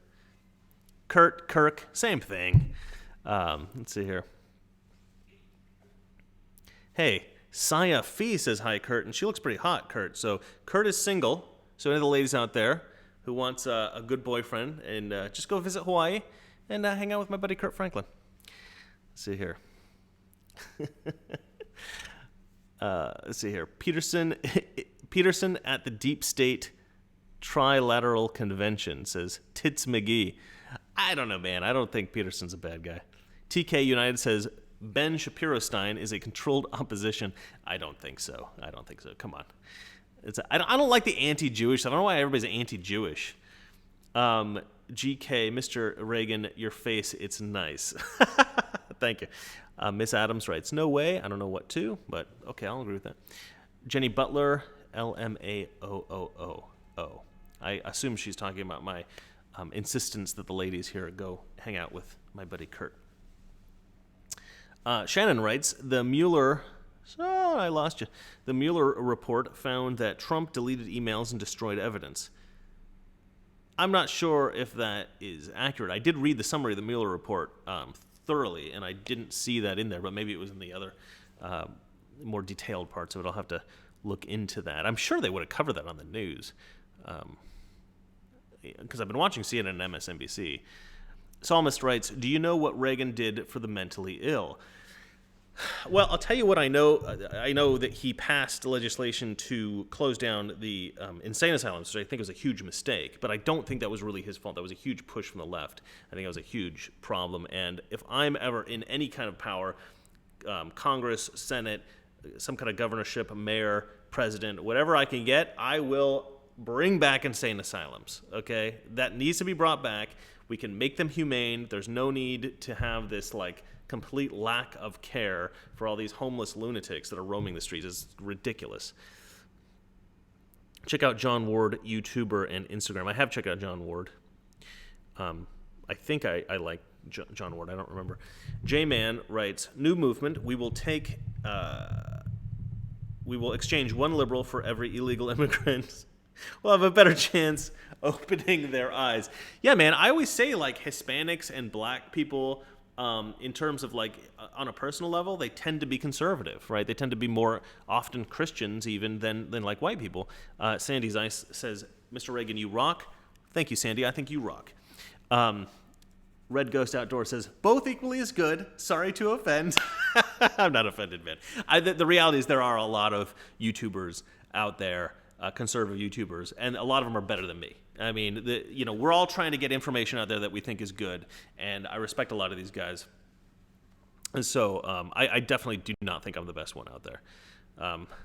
Kurt, Kirk, same thing. Let's see here. Hey, Saya Fee says hi, Kurt, and she looks pretty hot, Kurt. So Kurt is single. So any of the ladies out there who wants a good boyfriend, and just go visit Hawaii and hang out with my buddy Kurt Franklin. Let's see here. Let's see here. Peterson at the Deep State Trilateral Convention says Tits McGee. I don't know, man. I don't think Peterson's a bad guy. TK United says Ben Shapiro-Stein is a controlled opposition. I don't think so. Come on. I don't like the anti-Jewish. I don't know why everybody's anti-Jewish. GK, Mr. Reagan, your face, it's nice. Thank you. Miss Adams writes, no way. I don't know what to, but okay, I'll agree with that. Jenny Butler, LMAOOO. I assume she's talking about my insistence that the ladies here go hang out with my buddy Kurt. Shannon writes, the Mueller report found that Trump deleted emails and destroyed evidence. I'm not sure if that is accurate. I did read the summary of the Mueller report thoroughly, and I didn't see that in there, but maybe it was in the other more detailed parts of it. I'll have to look into that. I'm sure they would have covered that on the news, because I've been watching CNN and MSNBC. Psalmist writes, do you know what Reagan did for the mentally ill? Well, I'll tell you what I know. I know that he passed legislation to close down the insane asylums, which I think was a huge mistake, but I don't think that was really his fault. That was a huge push from the left. I think that was a huge problem, and if I'm ever in any kind of power, Congress, Senate, some kind of governorship, mayor, president, whatever I can get, I will bring back insane asylums, okay? That needs to be brought back. We can make them humane. There's no need to have this, complete lack of care for all these homeless lunatics that are roaming the streets. It's ridiculous. Check out John Ward, YouTuber and Instagram. I have checked out John Ward. I think I like John Ward. I don't remember. J-Man writes, new movement. We will exchange one liberal for every illegal immigrant. We'll have a better chance opening their eyes. Yeah, man, I always say Hispanics and black people, in terms of on a personal level, they tend to be conservative, right? They tend to be more often Christians even than white people. Sandy Zeiss says, Mr. Reagan, you rock. Thank you, Sandy. I think you rock. Red Ghost Outdoor says, both equally as good. Sorry to offend. I'm not offended, man. The reality is there are a lot of YouTubers out there, conservative YouTubers, and a lot of them are better than me. I mean, we're all trying to get information out there that we think is good, and I respect a lot of these guys. And so I definitely do not think I'm the best one out there.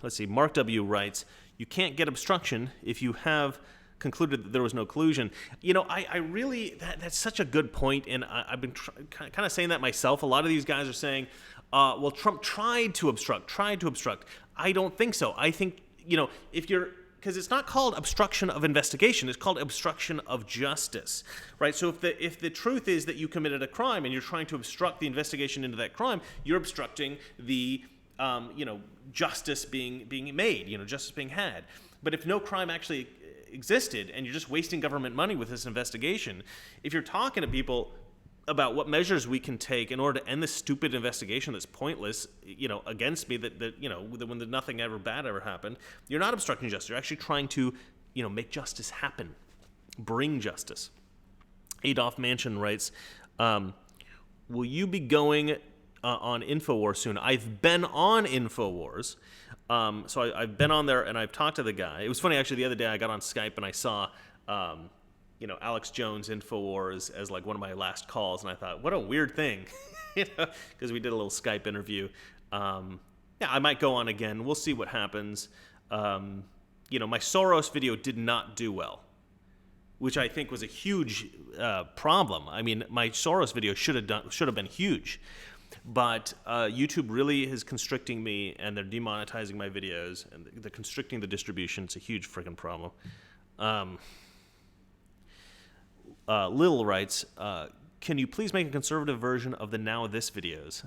Let's see. Mark W. writes, you can't get obstruction if you have concluded that there was no collusion. I really, that's such a good point, and I've been kind of saying that myself. A lot of these guys are saying, well, Trump tried to obstruct. I don't think so. I think, because it's not called obstruction of investigation, it's called obstruction of justice, right? So if the truth is that you committed a crime and you're trying to obstruct the investigation into that crime, you're obstructing the, justice being made, justice being had. But if no crime actually existed and you're just wasting government money with this investigation, if you're talking to people about what measures we can take in order to end this stupid investigation that's pointless, against me, that when nothing bad ever happened, you're not obstructing justice. You're actually trying to, make justice happen, bring justice. Adolf Mansion writes, will you be going on InfoWars soon? I've been on InfoWars. So I've been on there and I've talked to the guy. It was funny, actually, the other day I got on Skype and I saw, Alex Jones Infowars as like one of my last calls, and I thought, what a weird thing, because we did a little Skype interview. Yeah, I might go on again. We'll see what happens. My Soros video did not do well, which I think was a huge problem. I mean, my Soros video should have been huge, but YouTube really is constricting me, and they're demonetizing my videos, and they're constricting the distribution. It's a huge freaking problem. Lil writes, can you please make a conservative version of the Now This videos?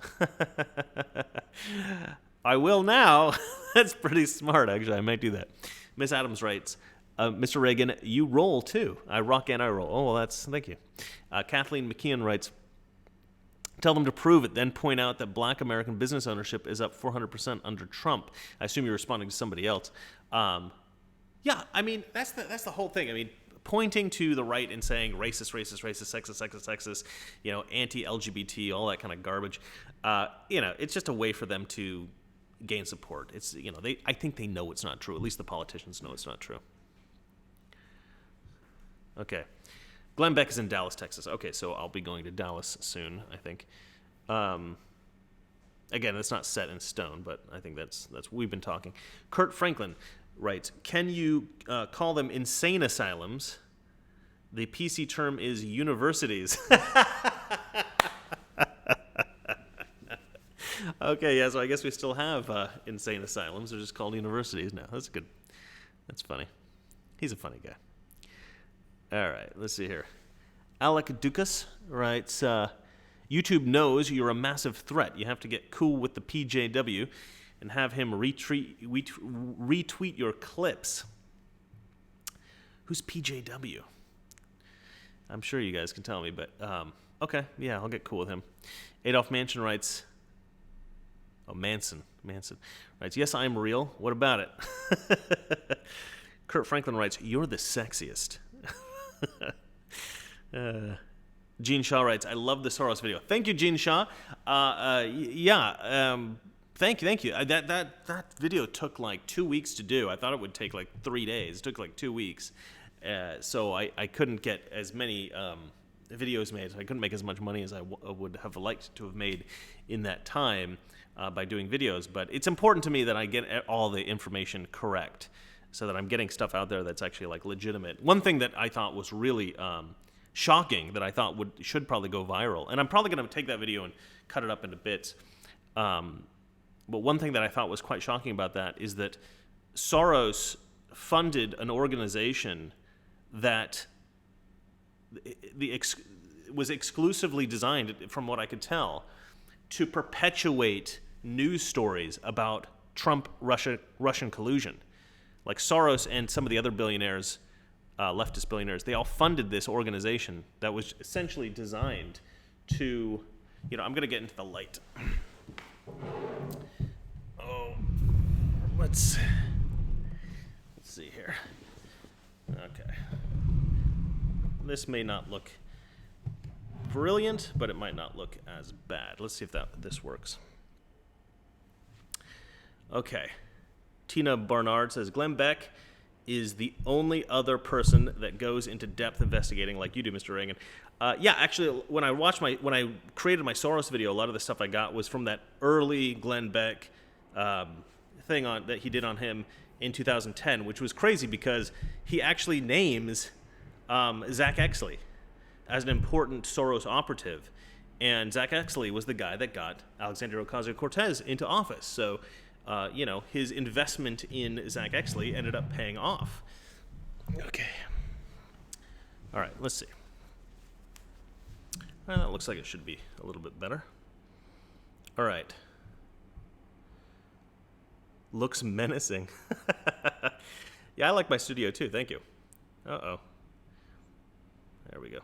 I will now. That's pretty smart, actually. I might do that. Miss Adams writes, Mr. Reagan, you roll too. I rock and I roll. Oh, well, thank you. Kathleen McKeon writes, tell them to prove it, then point out that black American business ownership is up 400% under Trump. I assume you're responding to somebody else. Yeah, I mean, that's the whole thing. I mean, pointing to the right and saying racist, sexist, anti-LGBT, all that kind of garbage, it's just a way for them to gain support. It's, I think they know it's not true. At least the politicians know it's not true. Okay. Glenn Beck is in Dallas, Texas. Okay, so I'll be going to Dallas soon, I think. Again, it's not set in stone, but I think that's we've been talking. Kurt Franklin writes, can you call them insane asylums? The PC term is universities. Okay, yeah, so I guess we still have insane asylums. They're just called universities now. That's good. That's funny. He's a funny guy. All right, let's see here. Alec Dukas writes, YouTube knows you're a massive threat. You have to get cool with the PJW and have him retweet your clips. Who's PJW? I'm sure you guys can tell me, but okay, yeah, I'll get cool with him. Adolf Manson writes, Manson writes, yes, I'm real. What about it? Kurt Franklin writes, you're the sexiest. Gene Shaw writes, I love the Soros video. Thank you, Gene Shaw. Thank you. That video took like 2 weeks to do. I thought it would take like 3 days. It took like 2 weeks. So I couldn't get as many videos made. I couldn't make as much money as I would have liked to have made in that time by doing videos. But it's important to me that I get all the information correct, so that I'm getting stuff out there that's actually like legitimate. One thing that I thought was really shocking, that I thought should probably go viral, and I'm probably going to take that video and cut it up into bits. But one thing that I thought was quite shocking about that is that Soros funded an organization that was exclusively designed, from what I could tell, to perpetuate news stories about Trump-Russian collusion. Like Soros and some of the other billionaires, leftist billionaires, they all funded this organization that was essentially designed to, I'm going to get into the light. Oh, let's see here. Okay. This may not look brilliant, but it might not look as bad. Let's see if this works. Okay. Tina Barnard says, Glenn Beck is the only other person that goes into depth investigating like you do, Mr. Reagan. Yeah, actually, when I created my Soros video, a lot of the stuff I got was from that early Glenn Beck thing that he did on him in 2010, which was crazy because he actually names Zach Exley as an important Soros operative. And Zach Exley was the guy that got Alexandria Ocasio-Cortez into office. So, his investment in Zach Exley ended up paying off. Okay. All right, let's see. That looks like it should be a little bit better. All right. Looks menacing. Yeah, I like my studio too. Thank you. Uh-oh. There we go.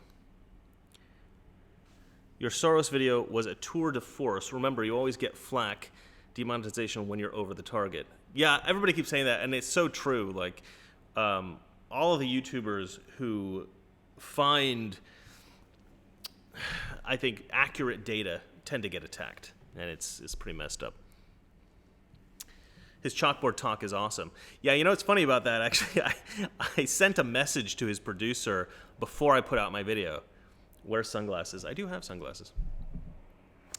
Your Soros video was a tour de force. Remember, you always get flack, demonetization, when you're over the target. Yeah, everybody keeps saying that, and it's so true. Like, all of the YouTubers who find, I think, accurate data tend to get attacked, and it's pretty messed up. His chalkboard talk is awesome. Yeah, you know what's funny about that? Actually, I sent a message to his producer before I put out my video. Wear sunglasses. I do have sunglasses.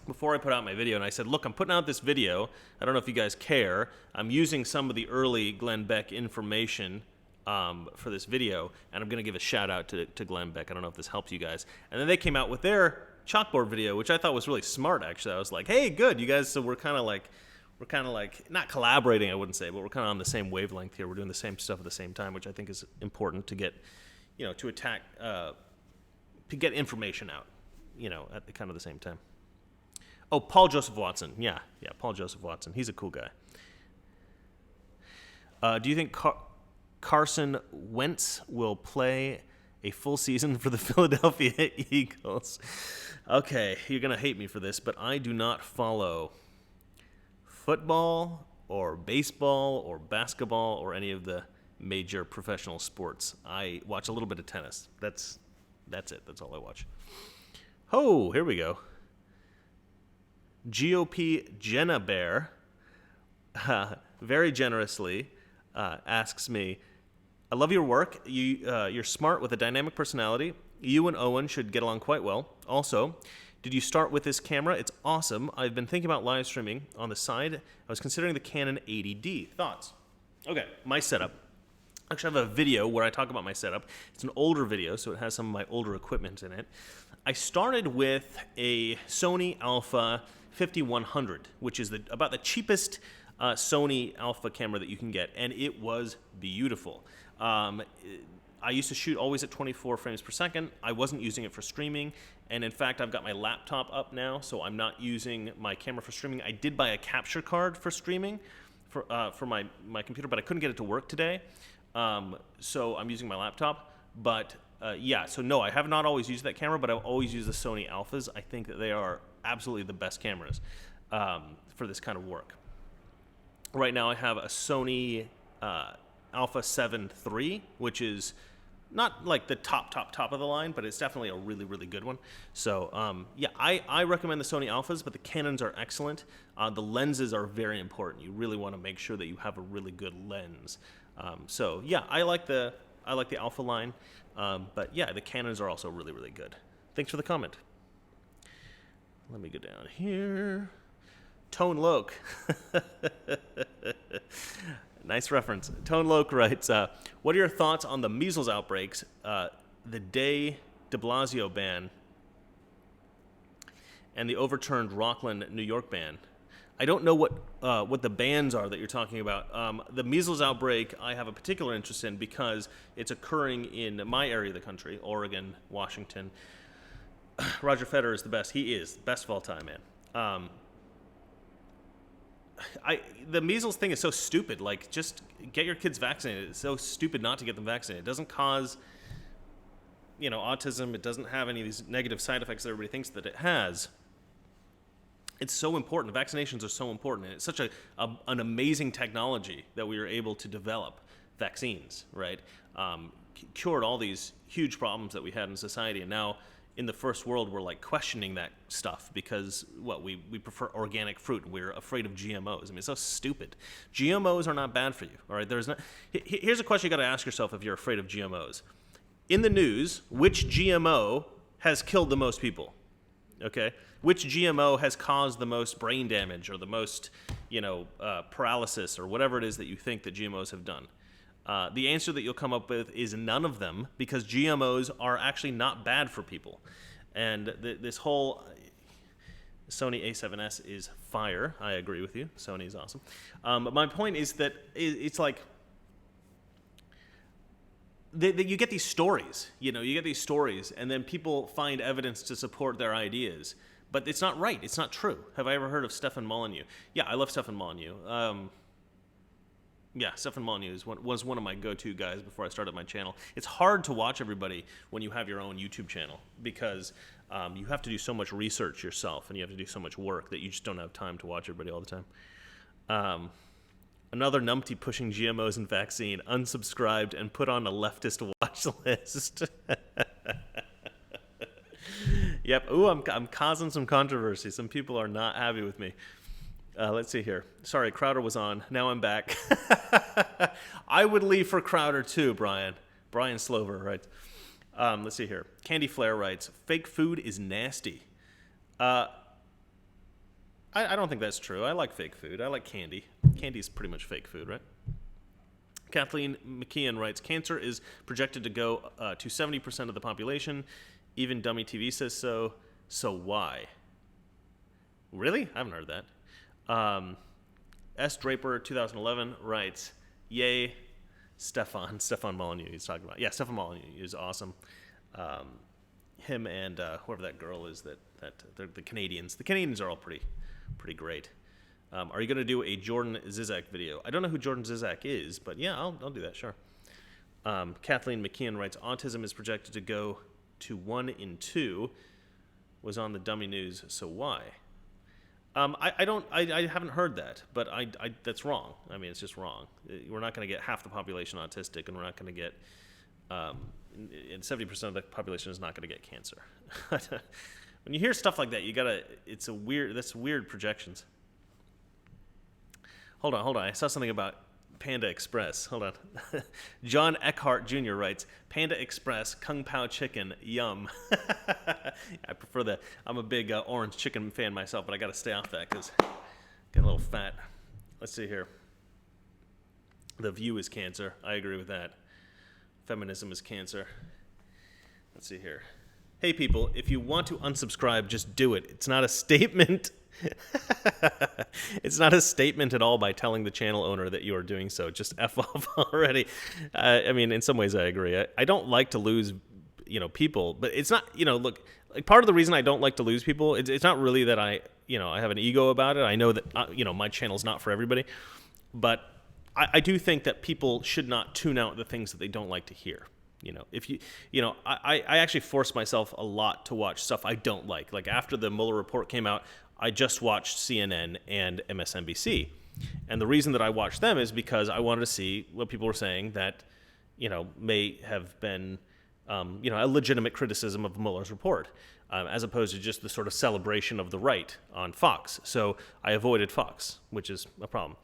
Before I put out my video, and I said, look, I'm putting out this video. I don't know if you guys care. I'm using some of the early Glenn Beck information for this video, and I'm going to give a shout out to Glenn Beck. I don't know if this helps you guys. And then they came out with their chalkboard video, which I thought was really smart, actually. I was like, hey, good, you guys, so we're kind of like, not collaborating, I wouldn't say, but we're kind of on the same wavelength here. We're doing the same stuff at the same time, which I think is important to get, to get information out, at the kind of the same time. Oh, Paul Joseph Watson. Yeah, Paul Joseph Watson. He's a cool guy. Do you think Carson Wentz will play a full season for the Philadelphia Eagles? Okay, you're going to hate me for this, but I do not follow football or baseball or basketball or any of the major professional sports. I watch a little bit of tennis. That's it. That's all I watch. Oh, here we go. GOP Jenna Bear very generously asks me, I love your work. You're smart with a dynamic personality. You and Owen should get along quite well. Also, did you start with this camera? It's awesome. I've been thinking about live streaming on the side. I was considering the Canon 80D. Thoughts? Okay, my setup. Actually, I have a video where I talk about my setup. It's an older video, so it has some of my older equipment in it. I started with a Sony Alpha 5100, which is about the cheapest Sony Alpha camera that you can get, and it was beautiful. I used to shoot always at 24 frames per second. I wasn't using it for streaming, and in fact, I've got my laptop up now, so I'm not using my camera for streaming. I did buy a capture card for streaming for my computer, but I couldn't get it to work today, so I'm using my laptop. But so no, I have not always used that camera, but I've always used the Sony Alphas. I think that they are absolutely the best cameras for this kind of work. Right now I have a Sony Alpha 7 III, which is not like the top of the line, but it's definitely a really, really good one. So I recommend the Sony Alphas, but the Canons are excellent. The lenses are very important. You really want to make sure that you have a really good lens. I like the Alpha line, but yeah, the Canons are also really, really good. Thanks for the comment. Let me go down here. Tone Loke. Nice reference. Tone Loke writes, what are your thoughts on the measles outbreaks, the de Blasio ban, and the overturned Rockland, New York ban? I don't know what the bans are that you're talking about. The measles outbreak I have a particular interest in because it's occurring in my area of the country, Oregon, Washington. Roger Federer is the best. He is. Best of all time, man. The measles thing is so stupid. Like, just get your kids vaccinated. It's so stupid not to get them vaccinated. It doesn't cause, autism. It doesn't have any of these negative side effects that everybody thinks that it has. It's so important. Vaccinations are so important. And it's such an amazing technology that we were able to develop vaccines, right? Cured all these huge problems that we had in society. And now in the first world, we're like questioning that stuff because we prefer organic fruit. We're afraid of GMOs. I mean, it's so stupid. GMOs are not bad for you. All right. Here's a question you got to ask yourself if you're afraid of GMOs. In the news, which GMO has killed the most people? Okay. Which GMO has caused the most brain damage or the most, paralysis or whatever it is that you think that GMOs have done? The answer that you'll come up with is none of them, because GMOs are actually not bad for people. And this whole Sony A7S is fire. I agree with you. Sony is awesome. But my point is that it's like you get these stories. You get these stories, and then people find evidence to support their ideas. But it's not right. It's not true. Have I ever heard of Stefan Molyneux? Yeah, I love Stefan Molyneux. Stefan Molyneux was one of my go-to guys before I started my channel. It's hard to watch everybody when you have your own YouTube channel because you have to do so much research yourself and you have to do so much work that you just don't have time to watch everybody all the time. Another numpty pushing GMOs and vaccine, unsubscribed and put on a leftist watch list. Yep. Ooh, I'm causing some controversy. Some people are not happy with me. Let's see here. Sorry, Crowder was on. Now I'm back. I would leave for Crowder too, Brian. Brian Slover, right? Let's see here. Candy Flair writes, fake food is nasty. I don't think that's true. I like fake food. I like candy. Candy's pretty much fake food, right? Kathleen McKeon writes, cancer is projected to go to 70% of the population. Even Dummy TV says so. So why? Really? I haven't heard that. S. Draper 2011 writes, yay, Stefan Molyneux he's talking about. Yeah, Stefan Molyneux is awesome. Him and whoever that girl is that they're the Canadians. The Canadians are all pretty great. Are you going to do a Jordan Zizek video? I don't know who Jordan Zizek is, but yeah, I'll do that, sure. Kathleen McKeon writes, autism is projected to go to 1 in 2. Was on the Dummy News, so why? I haven't heard that, but that's wrong. I mean, it's just wrong. We're not going to get half the population autistic, and we're not going to get, and 70% of the population is not going to get cancer. When you hear stuff like that, that's weird projections. Hold on. I saw something about Panda Express. Hold on. John Eckhart Jr. writes, Panda Express, Kung Pao chicken, yum. I prefer I'm a big orange chicken fan myself, but I got to stay off that because I get a little fat. Let's see here. The View is cancer. I agree with that. Feminism is cancer. Let's see here. Hey, people, if you want to unsubscribe, just do it. It's not a statement. It's not a statement at all by telling the channel owner that you are doing so. Just F off already. I mean, in some ways I agree. I don't like to lose, people, but it's not, look, like part of the reason I don't like to lose people, it's not really that I have an ego about it. I know that, my channel's not for everybody, but I do think that people should not tune out the things that they don't like to hear. I actually force myself a lot to watch stuff I don't like. Like after the Mueller Report came out, I just watched CNN and MSNBC. And the reason that I watched them is because I wanted to see what people were saying that, may have been, a legitimate criticism of Mueller's report, as opposed to just the sort of celebration of the right on Fox. So I avoided Fox, which is a problem.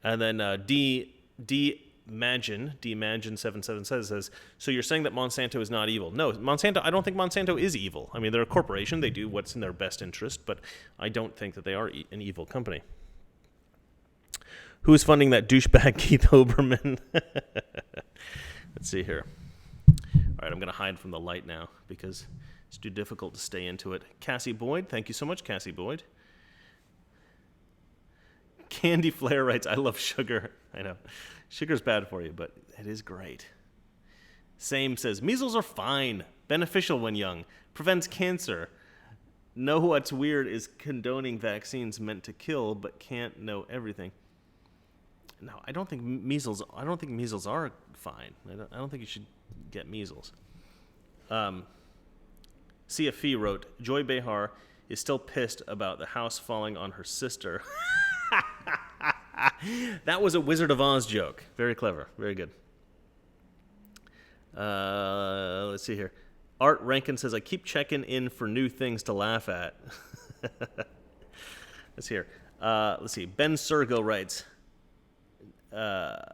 And then D-Magin777 says, so you're saying that Monsanto is not evil? No, I don't think Monsanto is evil. I mean, they're a corporation. They do what's in their best interest, but I don't think that they are an evil company. Who is funding that douchebag Keith Olbermann? Let's see here. All right, I'm going to hide from the light now because it's too difficult to stay into it. Cassie Boyd, thank you so much, Cassie Boyd. Candy Flair writes, I love sugar. I know. Sugar's bad for you, but it is great. Same says, measles are fine. Beneficial when young. Prevents cancer. Know what's weird is condoning vaccines meant to kill, but can't know everything. No, I don't think measles are fine. I don't think you should get measles. CFE wrote, Joy Behar is still pissed about the house falling on her sister. That was a Wizard of Oz joke. Very clever. Very good. Let's see here. Art Rankin says, I keep checking in for new things to laugh at. Let's hear. Let's see. Ben Sergo writes, I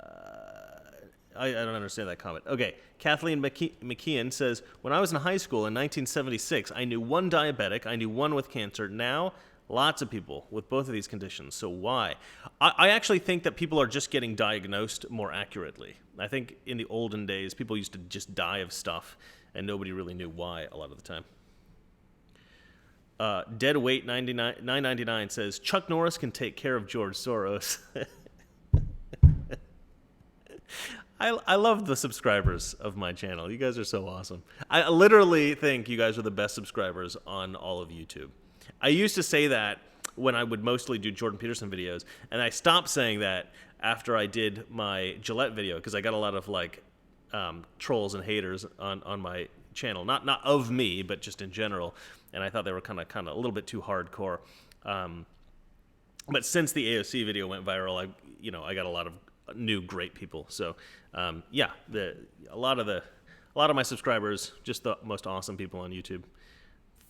don't understand that comment. Okay. Kathleen McKeon says, when I was in high school in 1976, I knew one diabetic. I knew one with cancer. Now, lots of people with both of these conditions. So why? I actually think that people are just getting diagnosed more accurately. I think in the olden days, people used to just die of stuff, and nobody really knew why a lot of the time. Deadweight 999 says, Chuck Norris can take care of George Soros. I love the subscribers of my channel. You guys are so awesome. I literally think you guys are the best subscribers on all of YouTube. I used to say that when I would mostly do Jordan Peterson videos, and I stopped saying that after I did my Gillette video because I got a lot of trolls and haters on my channel, not of me, but just in general, and I thought they were kind of a little bit too hardcore. But since the AOC video went viral, I got a lot of new great people. So a lot of my subscribers, just the most awesome people on YouTube,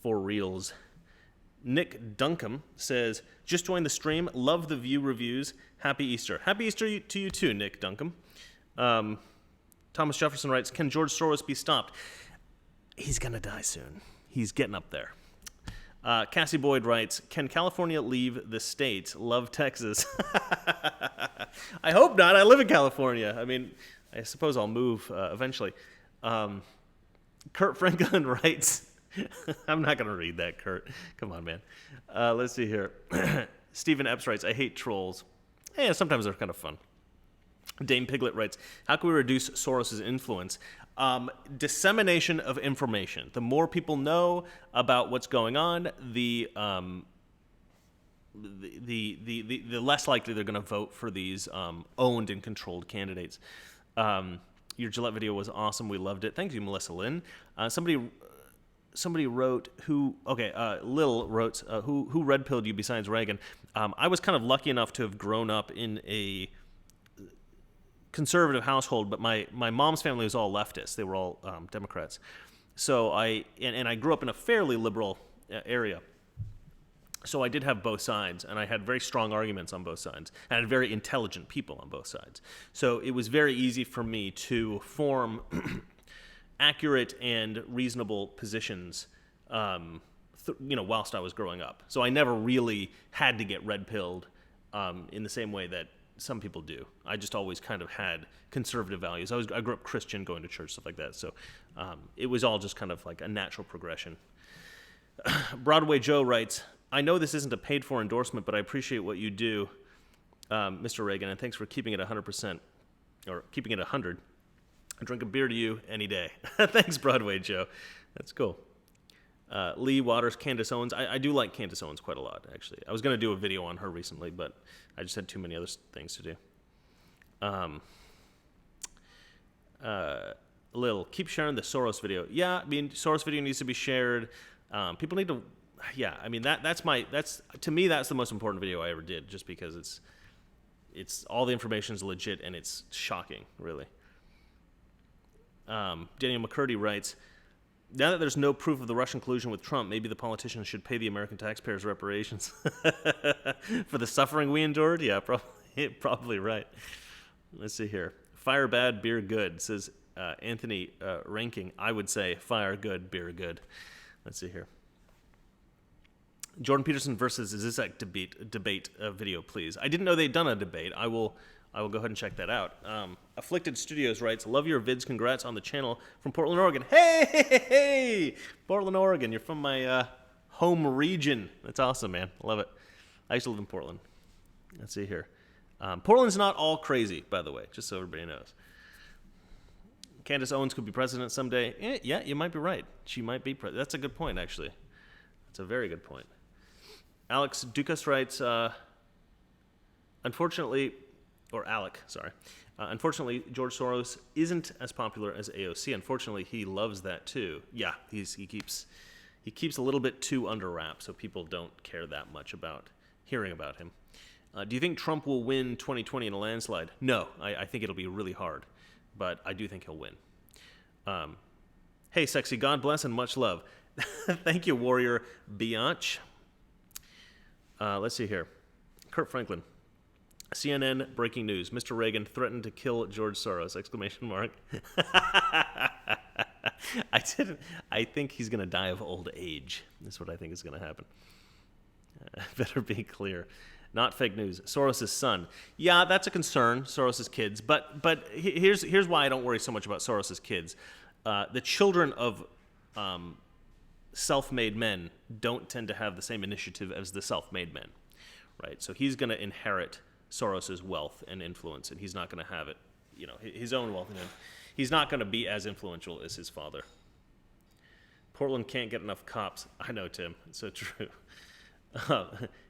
for reals. Nick Duncombe says, just joined the stream. Love the view reviews. Happy Easter. Happy Easter to you too, Nick Duncombe. Thomas Jefferson writes, can George Soros be stopped? He's going to die soon. He's getting up there. Cassie Boyd writes, can California leave the state? Love Texas. I hope not. I live in California. I mean, I suppose I'll move eventually. Kurt Franklin writes, I'm not going to read that, Kurt. Come on, man. Let's see here. Stephen Epps writes, I hate trolls. Yeah, sometimes they're kind of fun. Dame Piglet writes, how can we reduce Soros's influence? Dissemination of information. The more people know about what's going on, the less likely they're going to vote for these owned and controlled candidates. Your Gillette video was awesome. We loved it. Thank you, Melissa Lynn. Somebody wrote Lil wrote, who red pilled you besides Reagan? I was kind of lucky enough to have grown up in a conservative household, but my mom's family was all leftist. They were all Democrats. So I grew up in a fairly liberal area. So I did have both sides, and I had very strong arguments on both sides, and I had very intelligent people on both sides. So it was very easy for me to form accurate and reasonable positions, whilst I was growing up. So I never really had to get red-pilled in the same way that some people do. I just always kind of had conservative values. I grew up Christian, going to church, stuff like that. So it was all just kind of like a natural progression. Broadway Joe writes, I know this isn't a paid-for endorsement, but I appreciate what you do, Mr. Reagan, and thanks for keeping it 100%, or keeping it 100. I drink a beer to you any day. Thanks, Broadway Joe. That's cool. Lee Waters, Candace Owens. I do like Candace Owens quite a lot, actually. I was going to do a video on her recently, but I just had too many other things to do. Lil, keep sharing the Soros video. Yeah, I mean, Soros video needs to be shared. People need to... Yeah, I mean, that's to me, that's the most important video I ever did, just because it's all the information is legit, and it's shocking, really. Daniel McCurdy writes, now that there's no proof of the Russian collusion with Trump, maybe the politicians should pay the American taxpayers reparations for the suffering we endured? Yeah, probably right. Let's see here. Fire bad, beer good, says Anthony Ranking. I would say fire good, beer good. Let's see here. Jordan Peterson versus Zizek debate video, please. I didn't know they'd done a debate. I will go ahead and check that out. Afflicted Studios writes, love your vids. Congrats on the channel from Portland, Oregon. Hey! Portland, Oregon. You're from my home region. That's awesome, man. Love it. I used to live in Portland. Let's see here. Portland's not all crazy, by the way, just so everybody knows. Candace Owens could be president someday. Yeah, you might be right. She might be president. That's a good point, actually. That's a very good point. Alex Dukas writes, unfortunately, George Soros isn't as popular as AOC. Unfortunately, he loves that too. Yeah, he keeps a little bit too under wraps, so people don't care that much about hearing about him. Do you think Trump will win 2020 in a landslide? No, I think it'll be really hard, but I do think he'll win. Hey, sexy, God bless and much love. Thank you, Warrior Bianch. Let's see here. Kurt Franklin. CNN breaking news. Mr. Reagan threatened to kill George Soros! Exclamation mark. I think he's going to die of old age. That's what I think is going to happen. Better be clear. Not fake news. Soros' son. Yeah, that's a concern, Soros' kids. But here's why I don't worry so much about Soros' kids. The children of self-made men don't tend to have the same initiative as the self-made men, right? So he's going to inherit Soros's wealth and influence, and he's not going to have it, his own wealth, and he's not going to be as influential as his father. Portland can't get enough cops. I know, Tim. It's so true.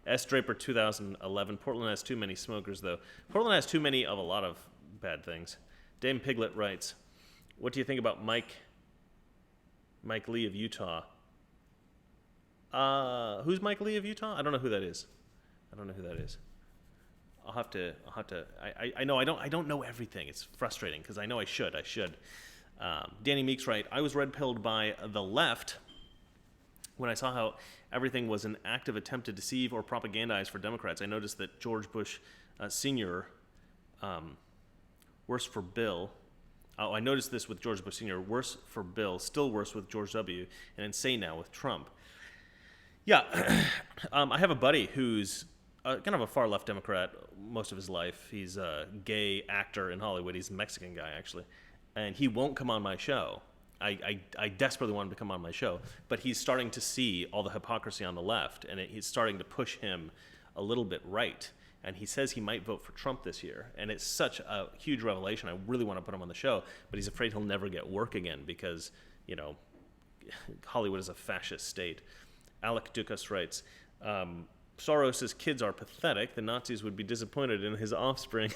S. Draper 2011. Portland has too many smokers, though. Portland has too many of a lot of bad things. Dame Piglet writes, what do you think about Mike Lee of Utah? Who's Mike Lee of Utah? I don't know who that is. I'll have to. I know I don't know everything. It's frustrating because I know I should. Danny Meeks right. I was red pilled by the left when I saw how everything was an active attempt to deceive or propagandize for Democrats. I noticed that George Bush Sr., worse for Bill. Oh, I noticed this with George Bush Sr., worse for Bill, still worse with George W., and insane now with Trump. Yeah, I have a buddy who's kind of a far-left Democrat most of his life. He's a gay actor in Hollywood. He's a Mexican guy, actually. And he won't come on my show. I desperately want him to come on my show. But he's starting to see all the hypocrisy on the left, and he's starting to push him a little bit right. And he says he might vote for Trump this year. And it's such a huge revelation. I really want to put him on the show, but he's afraid he'll never get work again because, you know, Hollywood is a fascist state. Alec Dukas writes, Soros's kids are pathetic. The Nazis would be disappointed in his offspring.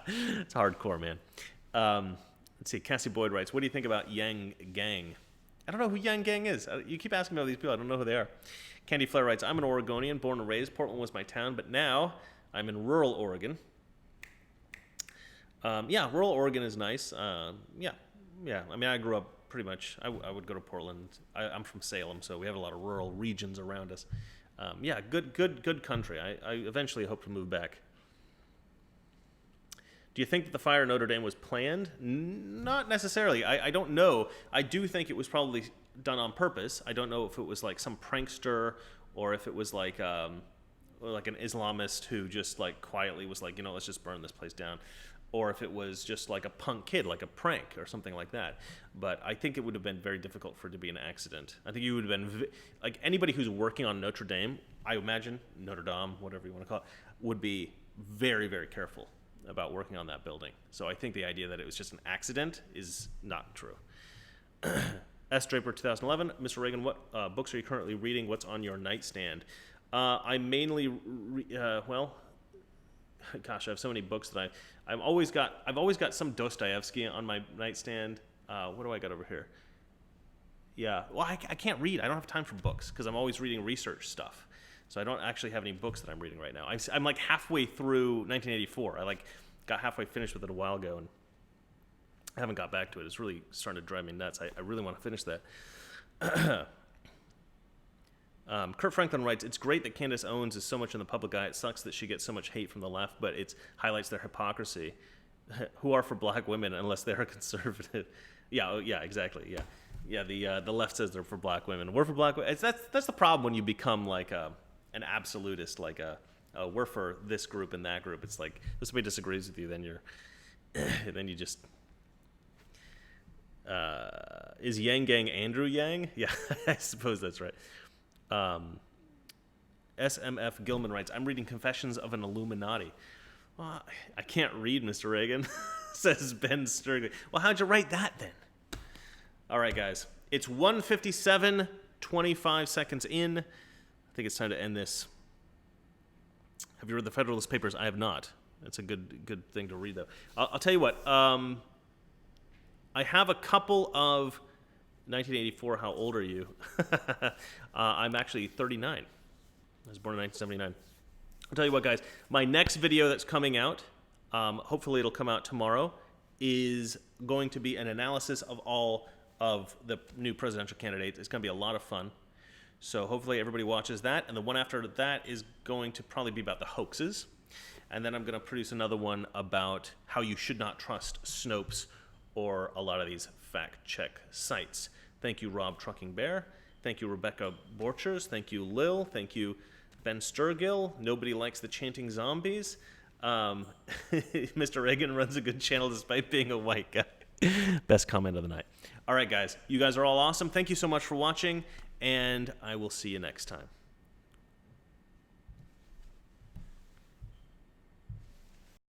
It's hardcore, man. Let's see. Cassie Boyd writes, what do you think about Yang Gang? I don't know who Yang Gang is. You keep asking me about these people. I don't know who they are. Candy Flair writes, I'm an Oregonian, born and raised. Portland was my town, but now I'm in rural Oregon. Yeah, rural Oregon is nice. Yeah. I mean, I grew up pretty much. I would go to Portland. I'm from Salem, so we have a lot of rural regions around us. Yeah, good country. I eventually hope to move back. Do you think that the fire in Notre Dame was planned? Not necessarily. I don't know. I do think it was probably done on purpose. I don't know if it was like some prankster or if it was like an Islamist who just like quietly was like, let's just burn this place down. Or if it was just like a punk kid, like a prank or something like that. But I think it would have been very difficult for it to be an accident. I think you would have been, like anybody who's working on Notre Dame, I imagine, Notre Dame, whatever you want to call it, would be very, very careful about working on that building. So I think the idea that it was just an accident is not true. S. Draper 2011, Mr. Reagan, what books are you currently reading? What's on your nightstand? I mainly, gosh, I have so many books that I've always got some Dostoevsky on my nightstand. What do I got over here? Yeah, well, I can't read. I don't have time for books because I'm always reading research stuff. So I don't actually have any books that I'm reading right now. I'm like halfway through 1984. I got halfway finished with it a while ago, and I haven't got back to it. It's really starting to drive me nuts. I really want to finish that. Kurt Franklin writes, it's great that Candace Owens is so much in the public eye. It sucks that she gets so much hate from the left, but it highlights their hypocrisy. Who are for black women unless they're conservative? Yeah, exactly. Yeah. The left says they're for black women. We're for black women. That's the problem when you become like an absolutist, like we're for this group and that group. It's like if somebody disagrees with you, then you just. Is Yang Gang Andrew Yang? Yeah, I suppose that's right. SMF Gilman writes, I'm reading Confessions of an Illuminati. Well, I can't read, Mr. Reagan, says Ben Sturgley. Well, how'd you write that then? All right, guys. It's 1:57, 25 seconds in. I think it's time to end this. Have you read the Federalist Papers? I have not. That's a good thing to read, though. I'll tell you what. I have a couple of 1984. How old are you? I'm actually 39. I was born in 1979. I'll tell you what, guys. My next video that's coming out, hopefully it'll come out tomorrow, is going to be an analysis of all of the new presidential candidates. It's going to be a lot of fun. So hopefully everybody watches that. And the one after that is going to probably be about the hoaxes. And then I'm going to produce another one about how you should not trust Snopes or a lot of these fact-check sites. Thank you, Rob Trucking Bear. Thank you, Rebecca Borchers. Thank you, Lil. Thank you, Ben Sturgill. Nobody likes the chanting zombies. Mr. Reagan runs a good channel despite being a white guy. Best comment of the night. All right, guys. You guys are all awesome. Thank you so much for watching, and I will see you next time.